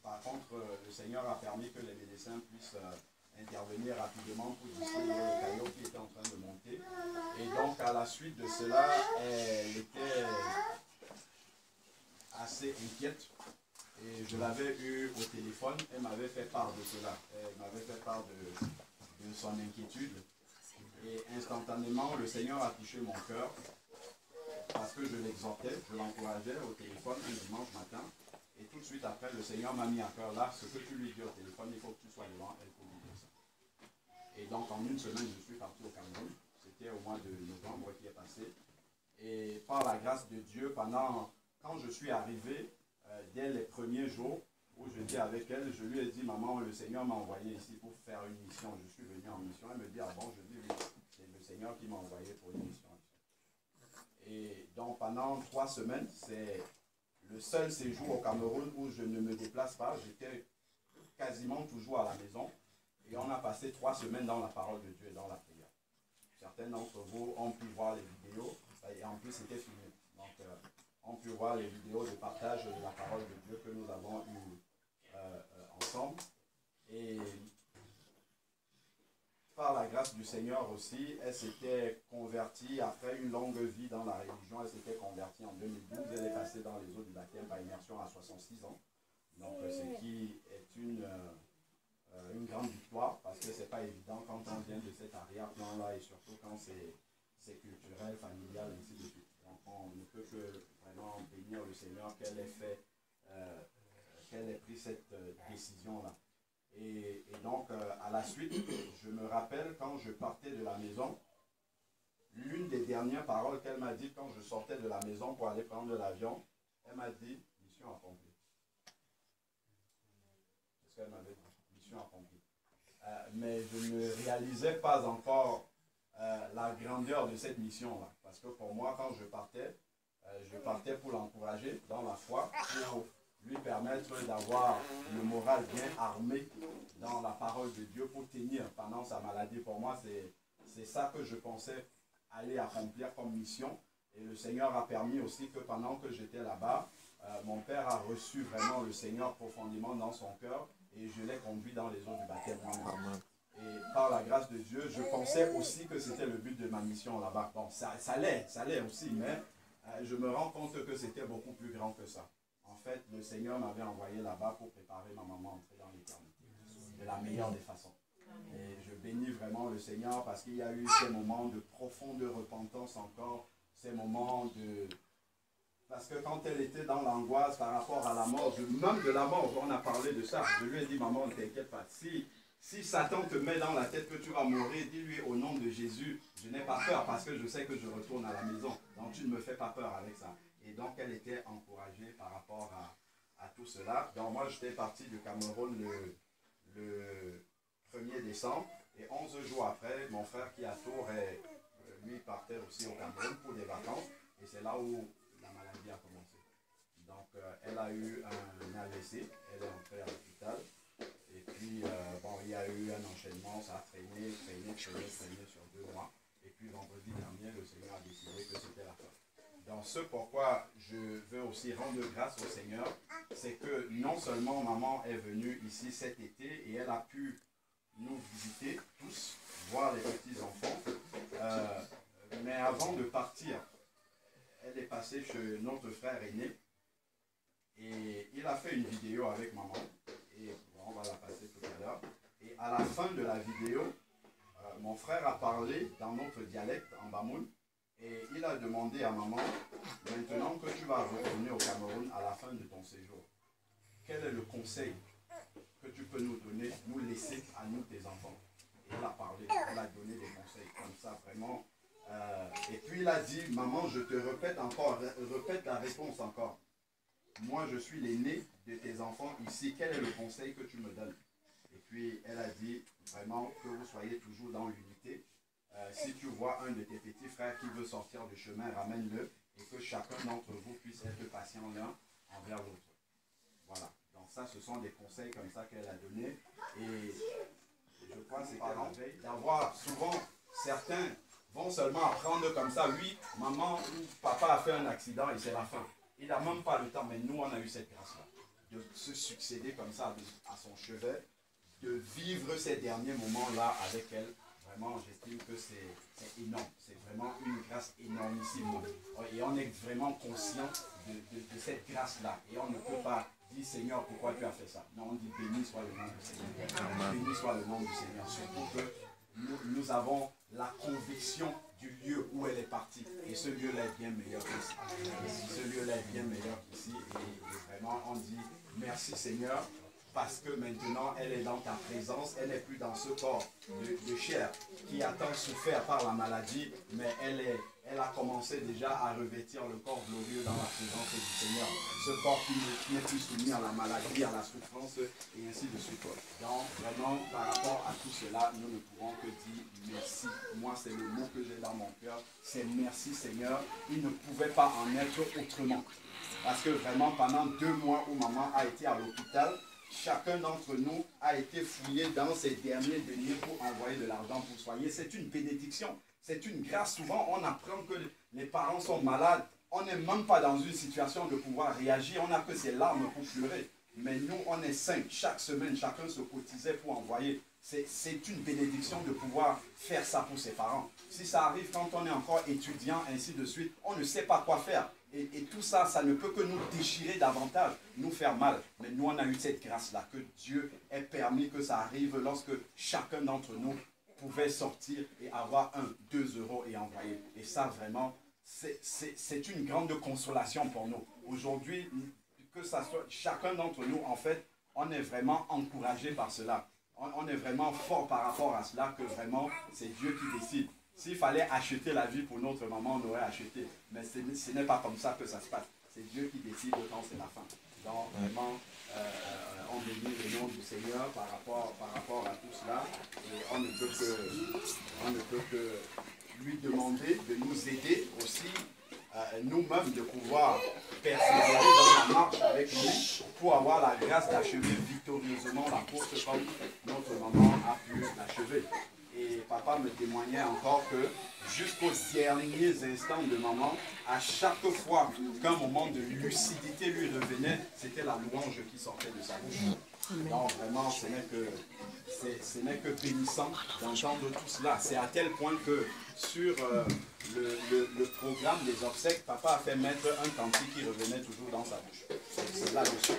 par contre, le Seigneur a permis que les médecins puissent intervenir rapidement pour distraire le caillot qui était en train de monter. Et donc, à la suite de cela, elle était assez inquiète. Et je l'avais eu au téléphone, elle m'avait fait part de cela. Elle m'avait fait part de son inquiétude. Et instantanément, le Seigneur a touché mon cœur parce que je l'exhortais, je l'encourageais au téléphone un dimanche matin. Et tout de suite après, le Seigneur m'a mis à cœur là, ce que tu lui dis au téléphone, il faut que tu sois devant elle pour lui dire ça. Et donc en une semaine, je suis parti au Cameroun. C'était au mois de novembre qui est passé. Et par la grâce de Dieu, quand je suis arrivé, dès les premiers jours où je dis avec elle, je lui ai dit, maman, le Seigneur m'a envoyé ici pour faire une mission. Je suis venu en mission. Elle me dit, ah bon, je dis oui, c'est le Seigneur qui m'a envoyé pour une mission. Et donc pendant 3 semaines, c'est le seul séjour au Cameroun où je ne me déplace pas. J'étais quasiment toujours à la maison. Et on a passé 3 semaines dans la parole de Dieu et dans la prière. Certains d'entre vous ont pu voir les vidéos. Et en plus, c'était filmé. Donc, on peut voir les vidéos de partage de la parole de Dieu que nous avons eues ensemble. Et par la grâce du Seigneur aussi, elle s'était convertie après une longue vie dans la religion. Elle s'était convertie en 2012. Elle est passée dans les eaux du baptême par immersion à 66 ans. Donc, ce qui est une grande victoire, parce que ce n'est pas évident quand on vient de cet arrière-plan-là et surtout quand c'est culturel, familial, ainsi de suite. Donc, on ne peut que vraiment bénir le Seigneur qu'elle ait pris cette décision-là. Et donc, à la suite, je me rappelle quand je partais de la maison, l'une des dernières paroles qu'elle m'a dit quand je sortais de la maison pour aller prendre l'avion, elle m'a dit, mission accomplie. C'est ce qu'elle m'avait dit, mission accomplie. Mais je ne réalisais pas encore la grandeur de cette mission-là. Parce que pour moi, quand je partais pour l'encourager dans la foi, pour lui permettre d'avoir le moral bien armé dans la parole de Dieu pour tenir pendant sa maladie. Pour moi, c'est ça que je pensais aller accomplir comme mission. Et le Seigneur a permis aussi que pendant que j'étais là-bas, mon père a reçu vraiment le Seigneur profondément dans son cœur et je l'ai conduit dans les eaux du baptême. Et par la grâce de Dieu, je pensais aussi que c'était le but de ma mission là-bas. Bon, ça l'est aussi, mais je me rends compte que c'était beaucoup plus grand que ça. En fait, le Seigneur m'avait envoyé là-bas pour préparer ma maman à entrer dans l'éternité de la meilleure des façons. Et je bénis vraiment le Seigneur parce qu'il y a eu ces moments de profonde repentance encore, ces moments de... Parce que quand elle était dans l'angoisse par rapport à la mort, même de la mort, on a parlé de ça. Je lui ai dit, maman, ne t'inquiète pas. Si Satan te met dans la tête que tu vas mourir, dis-lui au nom de Jésus, je n'ai pas peur parce que je sais que je retourne à la maison. Donc tu ne me fais pas peur avec ça. Et donc elle était encouragée par rapport à tout cela. Donc moi j'étais parti du Cameroun le 1er décembre. Et 11 jours après, mon frère qui est à Tours, lui partait aussi au Cameroun pour des vacances. Et c'est là où la maladie a commencé. Donc elle a eu un AVC, elle est entrée à l'hôpital. Et puis, bon, il y a eu un enchaînement, ça a traîné sur 2 mois. Et puis, vendredi dernier, le Seigneur a décidé que c'était la fin. Donc, ce pourquoi je veux aussi rendre grâce au Seigneur, c'est que non seulement maman est venue ici cet été et elle a pu nous visiter tous, voir les petits-enfants, mais avant de partir, elle est passée chez notre frère aîné Et il a fait une vidéo avec maman. Et on va la passer tout à l'heure. Et à la fin de la vidéo, mon frère a parlé dans notre dialecte, en Bamoun. Et il a demandé à maman, maintenant que tu vas retourner au Cameroun à la fin de ton séjour, quel est le conseil que tu peux nous donner, nous laisser à nous, tes enfants? Et elle a parlé, elle a donné des conseils comme ça, vraiment. Et puis il a dit, maman, je te répète encore, répète la réponse encore. Moi, je suis l'aîné de tes enfants ici. Quel est le conseil que tu me donnes? Et puis, elle a dit vraiment que vous soyez toujours dans l'unité. Si tu vois un de tes petits frères qui veut sortir du chemin, ramène-le. Et que chacun d'entre vous puisse être patient l'un envers l'autre. Voilà. Donc ça, ce sont des conseils comme ça qu'elle a donnés. Et je crois que c'est parents d'avoir souvent, certains vont seulement apprendre comme ça, oui, maman ou papa a fait un accident et c'est la fin. Il n'a même pas le temps, mais nous, on a eu cette grâce-là, de se succéder comme ça à son chevet, de vivre ces derniers moments-là avec elle. Vraiment, j'estime que c'est énorme. C'est vraiment une grâce énormissime. Et on est vraiment conscient de cette grâce-là. Et on ne peut pas dire, Seigneur, pourquoi tu as fait ça? Non, on dit, béni soit le nom du Seigneur. Béni soit le nom du Seigneur. Surtout que nous avons la conviction du lieu où elle est partie. Et ce lieu-là est bien meilleur qu'ici. Ce lieu-là est bien meilleur qu'ici. Et vraiment, on dit merci Seigneur, parce que maintenant, elle est dans ta présence. Elle n'est plus dans ce corps de chair qui a tant souffert par la maladie, mais elle a commencé déjà à revêtir le corps glorieux dans la présence du Seigneur. Ce corps qui n'est plus soumis à la maladie, à la souffrance, et ainsi de suite. Donc, vraiment, par rapport à tout cela, nous ne pouvons que dire merci. Moi, c'est le mot que j'ai dans mon cœur. C'est merci Seigneur. Il ne pouvait pas en être autrement. Parce que vraiment, pendant 2 mois où maman a été à l'hôpital, chacun d'entre nous a été fouillé dans ses derniers deniers pour envoyer de l'argent pour soigner. C'est une bénédiction. C'est une grâce. Souvent, on apprend que les parents sont malades. On n'est même pas dans une situation de pouvoir réagir. On n'a que ses larmes pour pleurer. Mais nous, on est 5. Chaque semaine, chacun se cotisait pour envoyer. C'est une bénédiction de pouvoir faire ça pour ses parents. Si ça arrive quand on est encore étudiant, ainsi de suite, on ne sait pas quoi faire. Et tout ça, ça ne peut que nous déchirer davantage, nous faire mal. Mais nous, on a eu cette grâce-là, que Dieu ait permis que ça arrive lorsque chacun d'entre nous pouvait sortir et avoir 1, 2 euros et envoyer. Et ça, vraiment, c'est une grande consolation pour nous. Aujourd'hui, que ça soit chacun d'entre nous, en fait, on est vraiment encouragé par cela. On est vraiment fort par rapport à cela, que vraiment, c'est Dieu qui décide. S'il fallait acheter la vie pour notre maman, on aurait acheté. Mais ce n'est pas comme ça que ça se passe. C'est Dieu qui décide quand c'est la fin. Donc vraiment, on bénit le nom du Seigneur par rapport à tout cela. Et on ne peut que lui demander de nous aider aussi, nous-mêmes, de pouvoir persévérer dans la marche avec lui pour avoir la grâce d'achever victorieusement la course comme notre maman a pu l'achever. Et papa me témoignait encore que jusqu'aux derniers instants de maman, à chaque fois qu'un moment de lucidité lui revenait, c'était la louange qui sortait de sa bouche. Donc vraiment, ce n'est que bénissant d'entendre tout cela. C'est à tel point que sur le programme des obsèques, papa a fait mettre un cantique qui revenait toujours dans sa bouche. C'est là-dessus.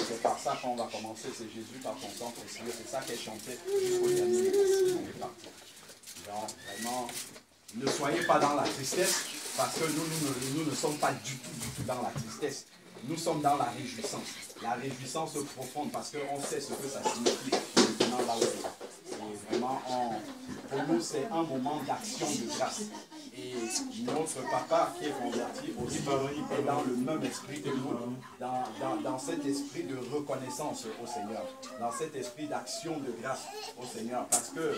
C'est par ça qu'on va commencer, c'est Jésus par ton sang précieux. C'est ça qu'elle chantait jusqu'au dernier on est parti. Donc vraiment, ne soyez pas dans la tristesse, parce que nous ne sommes pas du tout dans la tristesse. Nous sommes dans la réjouissance profonde, parce qu'on sait ce que ça signifie maintenant là où on est. Et vraiment, pour nous, c'est un moment d'action de grâce. Et notre papa qui est converti aussi est dans le même esprit que nous, dans cet esprit de reconnaissance au Seigneur, dans cet esprit d'action de grâce au Seigneur. Parce que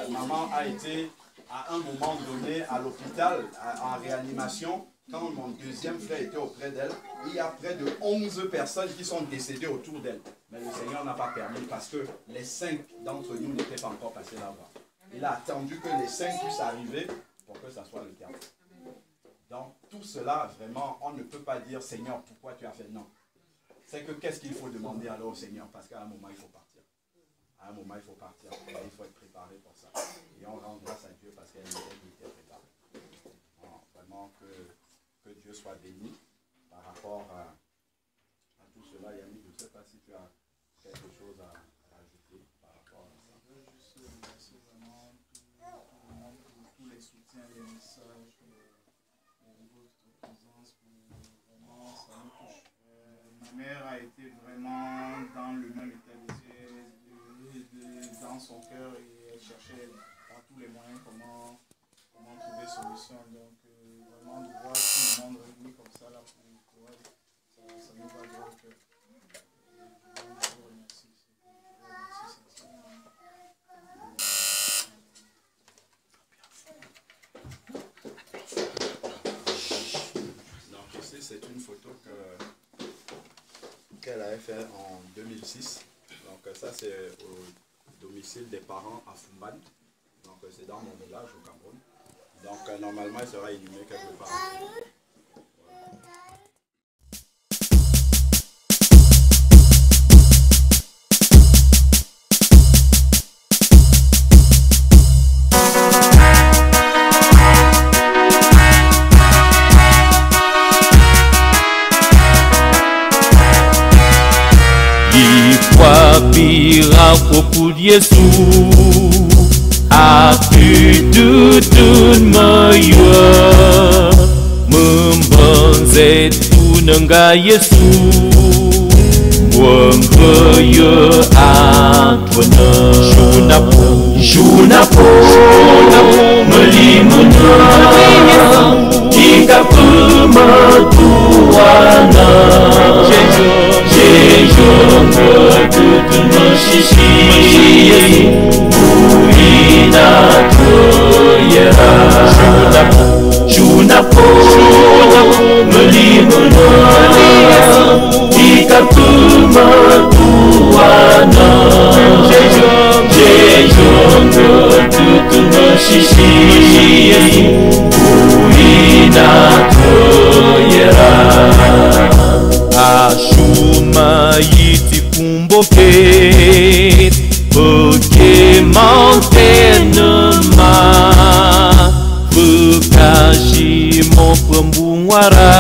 maman a été à un moment donné à l'hôpital en réanimation. Quand mon deuxième frère était auprès d'elle, il y a près de 11 personnes qui sont décédées autour d'elle. Mais le Seigneur n'a pas permis parce que les 5 d'entre nous n'étaient pas encore passés là-bas. Il a attendu que les 5 puissent arriver pour que ça soit le cas. Donc tout cela, vraiment, on ne peut pas dire Seigneur, pourquoi tu as fait? Non. C'est que qu'est-ce qu'il faut demander alors au Seigneur? Parce qu'à un moment, il faut partir. À un moment, il faut partir. Et il faut être préparé pour ça. Et on rend grâce à Dieu parce qu'elle était préparée. Alors, vraiment que Dieu soit béni par rapport à tout si tu as quelque chose à ajouter par rapport à ça. Je veux juste remercier vraiment tout le monde pour tous les soutiens, les messages, votre présence, vraiment ça me touche. Ma mère a été vraiment dans le même état dans son cœur et elle cherchait par tous les moyens comment trouver solution. Donc vraiment de voir tout le monde réuni comme ça là pour elle, ça nous va droit au cœur. Je vous remercie. Donc ici c'est une photo qu'elle avait fait en 2006. Donc ça c'est au domicile des parents à Fumban. Donc c'est dans mon village au Cameroun. Donc normalement il sera inhumé quelque part. Pira propos Yesus aku tutun maya membanzet punangga Yesus wangkaya atwana Junapo melimuna jika pematuana Jejong tutun masisi Buina tuyera Junapo melimuna jika pematuana Jejong tutun masisi Buina tuyera Ashuma yiti kumboke Boke mantenema Bekashi mon pembuara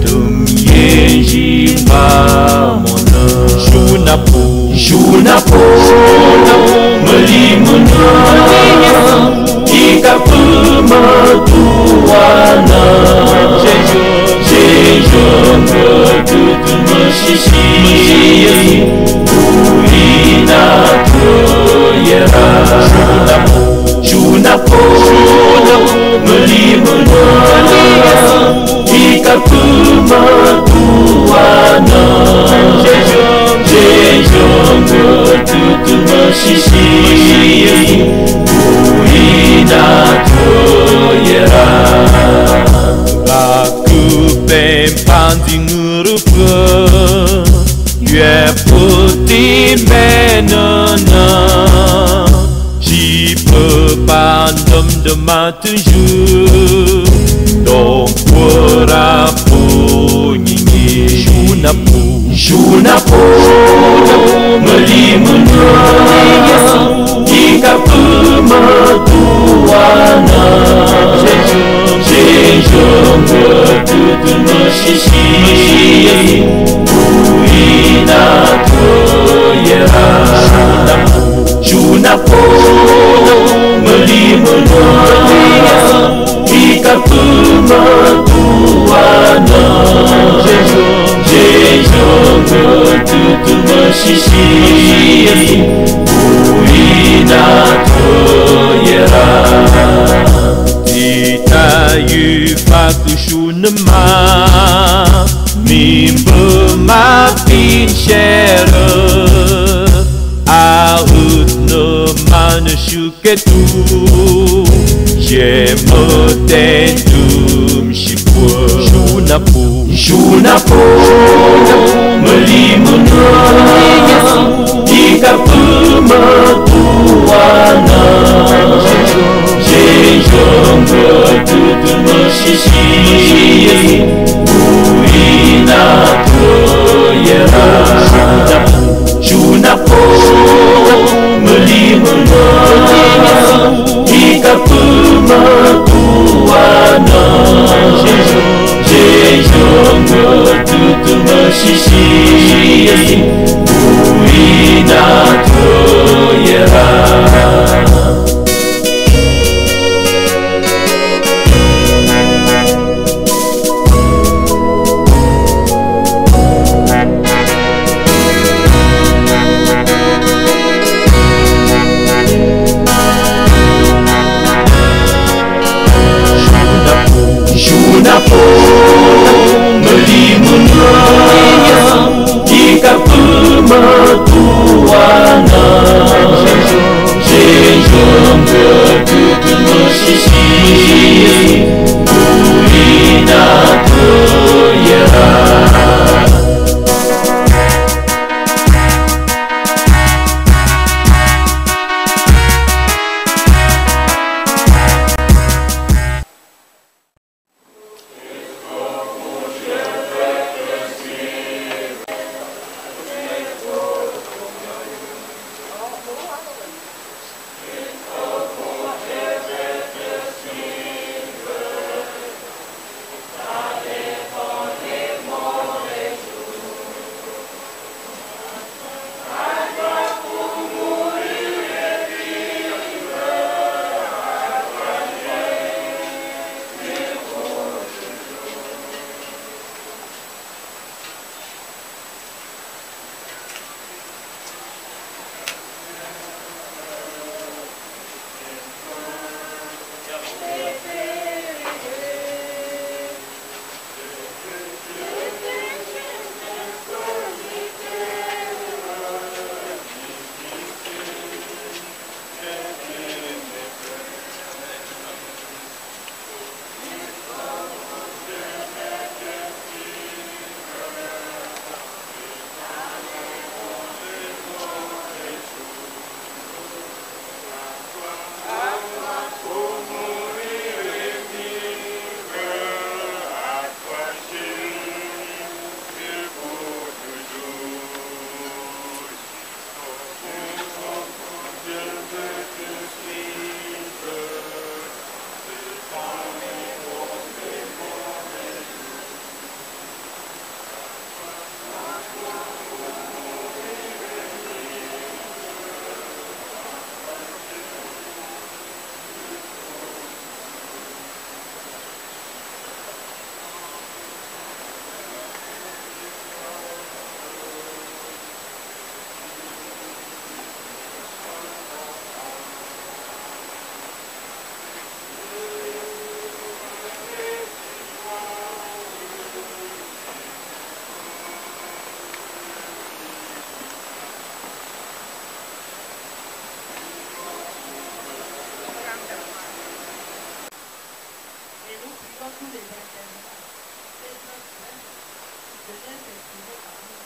Tumyenji pamona Junapo melimuna Ika pematuana Jejong tutun masisi Buina tuyera Junapo melimuna Ika pematuana Jejong tutun masisi Buina tuyera Aku pempanti ngurupa Yue putih menana Jipa pandem dematuju Dong perapu nyinyi Junapo melimuna Jika pematuana Jejong tutun masisi Buina tuyera Junapo melimuna Jika pematuana Jejong tutun masisi Buina tuyera Yu faku shunema Mimba mapin shere Aut no mana shuketu Jemotentum shipwa Junapo melimuna Jika pematuana Jejong tutun masisi Buina tuyera Junapo melimuna Jika pematuana Jejong tutun masisi tous les intervenants. C'est notre frère. Je l'ai exprimé parmi nous.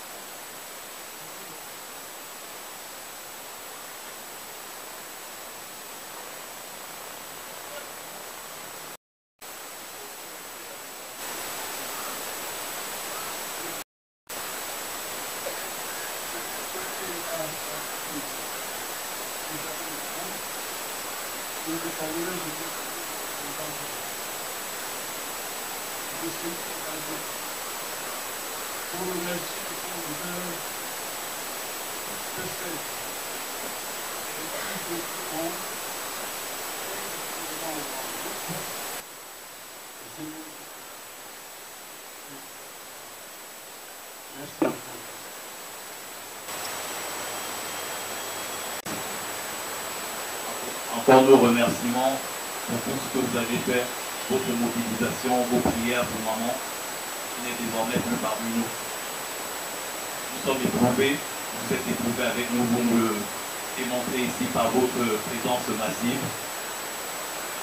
Encore nos remerciements pour tout ce que vous avez fait, votre mobilisation, vos prières pour maman, qui n'est désormais plus parmi nous. Nous sommes éprouvés, vous êtes éprouvés avec nous, vous me le démontrez ici par votre présence massive.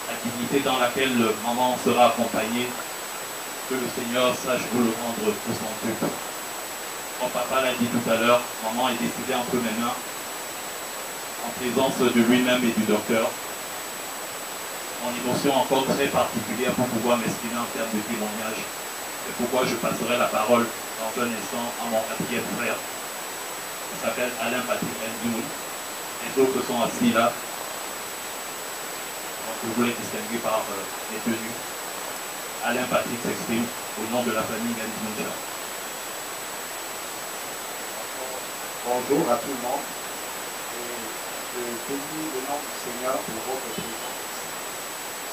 La dignité dans laquelle maman sera accompagnée, que le Seigneur sache vous le rendre au centuple. Comme papa l'a dit tout à l'heure, maman est décédée entre mes mains, en présence de lui-même et du docteur. Mon émotion encore très particulière pour pouvoir m'exprimer en termes de témoignage. C'est pourquoi je passerai la parole dans un instant à mon quatrième frère, qui s'appelle Alain Patrick Ndoui. Les autres sont assis là. Donc je voulais distinguer par les tenues. Alain Patrick s'exprime au nom de la famille Ndoui. Bonjour à tout le monde. Je bénis le nom du Seigneur pour votre présence.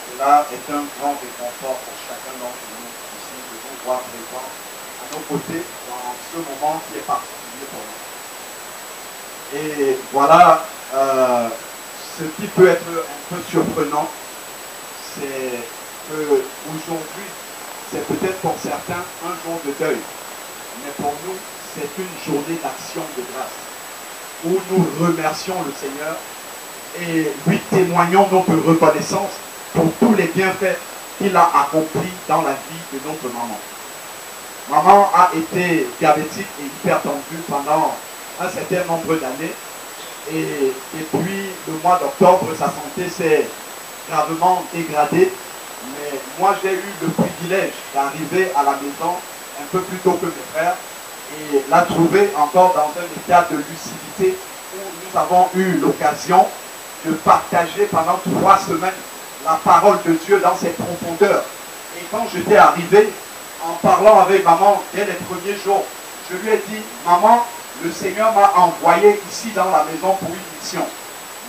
Cela est un grand réconfort pour chacun d'entre nous ici de vous voir présents à nos côtés dans ce moment qui est particulier pour nous. Et voilà, ce qui peut être un peu surprenant, c'est que aujourd'hui, c'est peut-être pour certains un jour de deuil, mais pour nous, c'est une journée d'action de grâce, où nous remercions le Seigneur et lui témoignons notre reconnaissance pour tous les bienfaits qu'il a accomplis dans la vie de notre maman. Maman a été diabétique et hypertendue pendant un certain nombre d'années et depuis le mois d'octobre, sa santé s'est gravement dégradée. Mais moi, j'ai eu le privilège d'arriver à la maison un peu plus tôt que mes frères et la trouver encore dans un état de lucidité où nous avons eu l'occasion de partager pendant 3 semaines la parole de Dieu dans ses profondeurs. Et quand j'étais arrivé, en parlant avec maman dès les premiers jours, je lui ai dit, maman, le Seigneur m'a envoyé ici dans la maison pour une mission.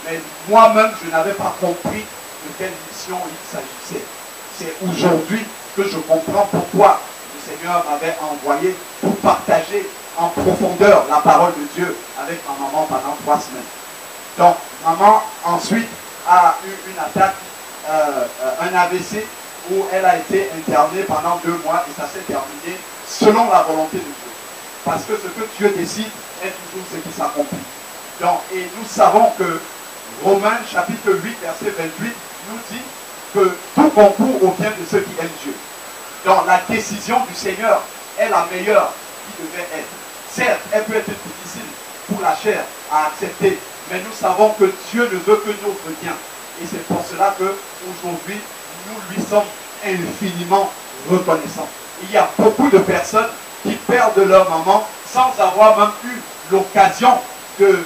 Mais moi-même, je n'avais pas compris de quelle mission il s'agissait. C'est aujourd'hui que je comprends pourquoi le Seigneur m'avait envoyé pour partager en profondeur la parole de Dieu avec ma maman pendant 3 semaines. Donc, maman ensuite a eu une attaque, un AVC, où elle a été internée pendant 2 mois et ça s'est terminé selon la volonté de Dieu. Parce que ce que Dieu décide est toujours ce qui s'accomplit. Donc, et nous savons que Romains chapitre 8, verset 28 nous dit que tout concourt au bien de ceux qui aiment Dieu. Donc la décision du Seigneur est la meilleure qui devait être. Certes, elle peut être difficile pour la chair à accepter, mais nous savons que Dieu ne veut que notre bien. Et c'est pour cela qu'aujourd'hui, nous lui sommes infiniment reconnaissants. Il y a beaucoup de personnes qui perdent leur maman sans avoir même eu l'occasion de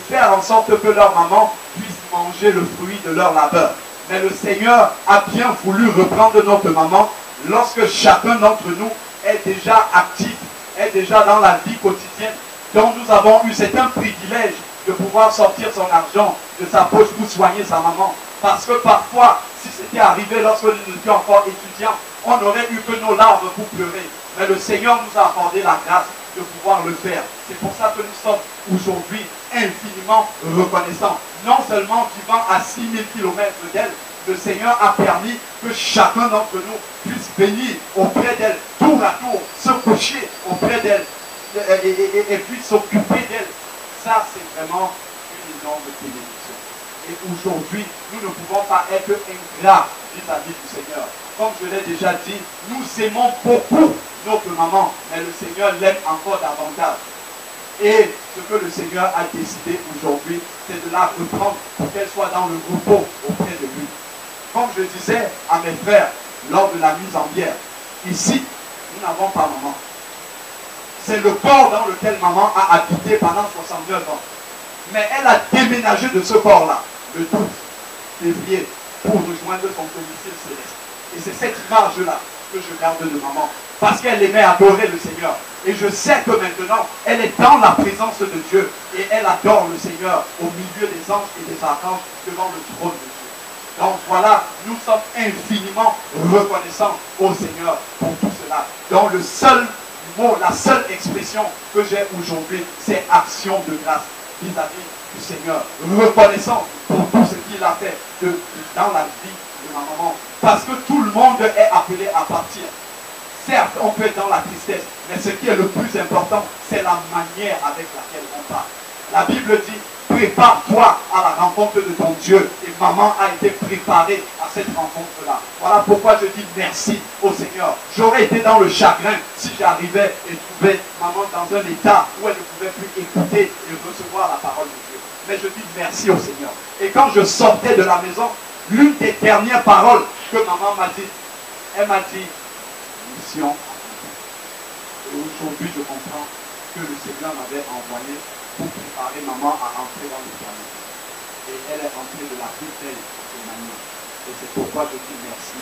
faire en sorte que leur maman puisse manger le fruit de leur labeur. Mais le Seigneur a bien voulu reprendre notre maman lorsque chacun d'entre nous est déjà actif, est déjà dans la vie quotidienne. Donc nous avons eu, c'est un privilège de pouvoir sortir son argent de sa poche pour soigner sa maman. Parce que parfois, si c'était arrivé lorsque nous étions encore étudiants, on aurait eu que nos larmes pour pleurer. Mais le Seigneur nous a accordé la grâce de pouvoir le faire. C'est pour ça que nous sommes aujourd'hui infiniment reconnaissants. Non seulement vivant à 6000 km d'elle, le Seigneur a permis que chacun d'entre nous puisse venir auprès d'elle, tour à tour, se coucher auprès d'elle et puis s'occuper d'elle. Ça, c'est vraiment une énorme bénédiction. Et aujourd'hui, nous ne pouvons pas être ingrats vis-à-vis du Seigneur. comme je l'ai déjà dit, nous aimons beaucoup notre maman, mais le Seigneur l'aime encore davantage. Et ce que le Seigneur a décidé aujourd'hui, c'est de la reprendre pour qu'elle soit dans le repos auprès de lui. Comme je disais à mes frères lors de la mise en bière, ici, nous n'avons pas maman. C'est le corps dans lequel maman a habité pendant 69 ans. Mais elle a déménagé de ce corps-là, le 12 février, pour rejoindre son domicile céleste. Et c'est cette image-là que je garde de maman. Parce qu'elle aimait adorer le Seigneur. Et je sais que maintenant, elle est dans la présence de Dieu. Et elle adore le Seigneur au milieu des anges et des archanges devant le trône de Dieu. Donc voilà, nous sommes infiniment reconnaissants au Seigneur pour tout cela. Donc le seul mot, la seule expression que j'ai aujourd'hui, c'est action de grâce vis-à-vis du Seigneur. Reconnaissant pour tout ce qu'il a fait dans la vie de ma maman. Parce que tout le monde est appelé à partir. Certes, on peut être dans la tristesse, mais ce qui est le plus important, c'est la manière avec laquelle on part. La Bible dit, prépare-toi à la rencontre de ton Dieu. Et maman a été préparée à cette rencontre-là. Voilà pourquoi je dis merci au Seigneur. J'aurais été dans le chagrin si j'arrivais et trouvais maman dans un état où elle ne pouvait plus écouter et recevoir la parole de Dieu. Mais je dis merci au Seigneur. Et quand je sortais de la maison, l'une des dernières paroles que maman m'a dit, elle m'a dit, mission. Et aujourd'hui, je comprends que le Seigneur m'avait envoyé pour préparer maman à entrer dans le famille. Et elle est entrée de la plus belle des manières. Et c'est pourquoi je dis merci.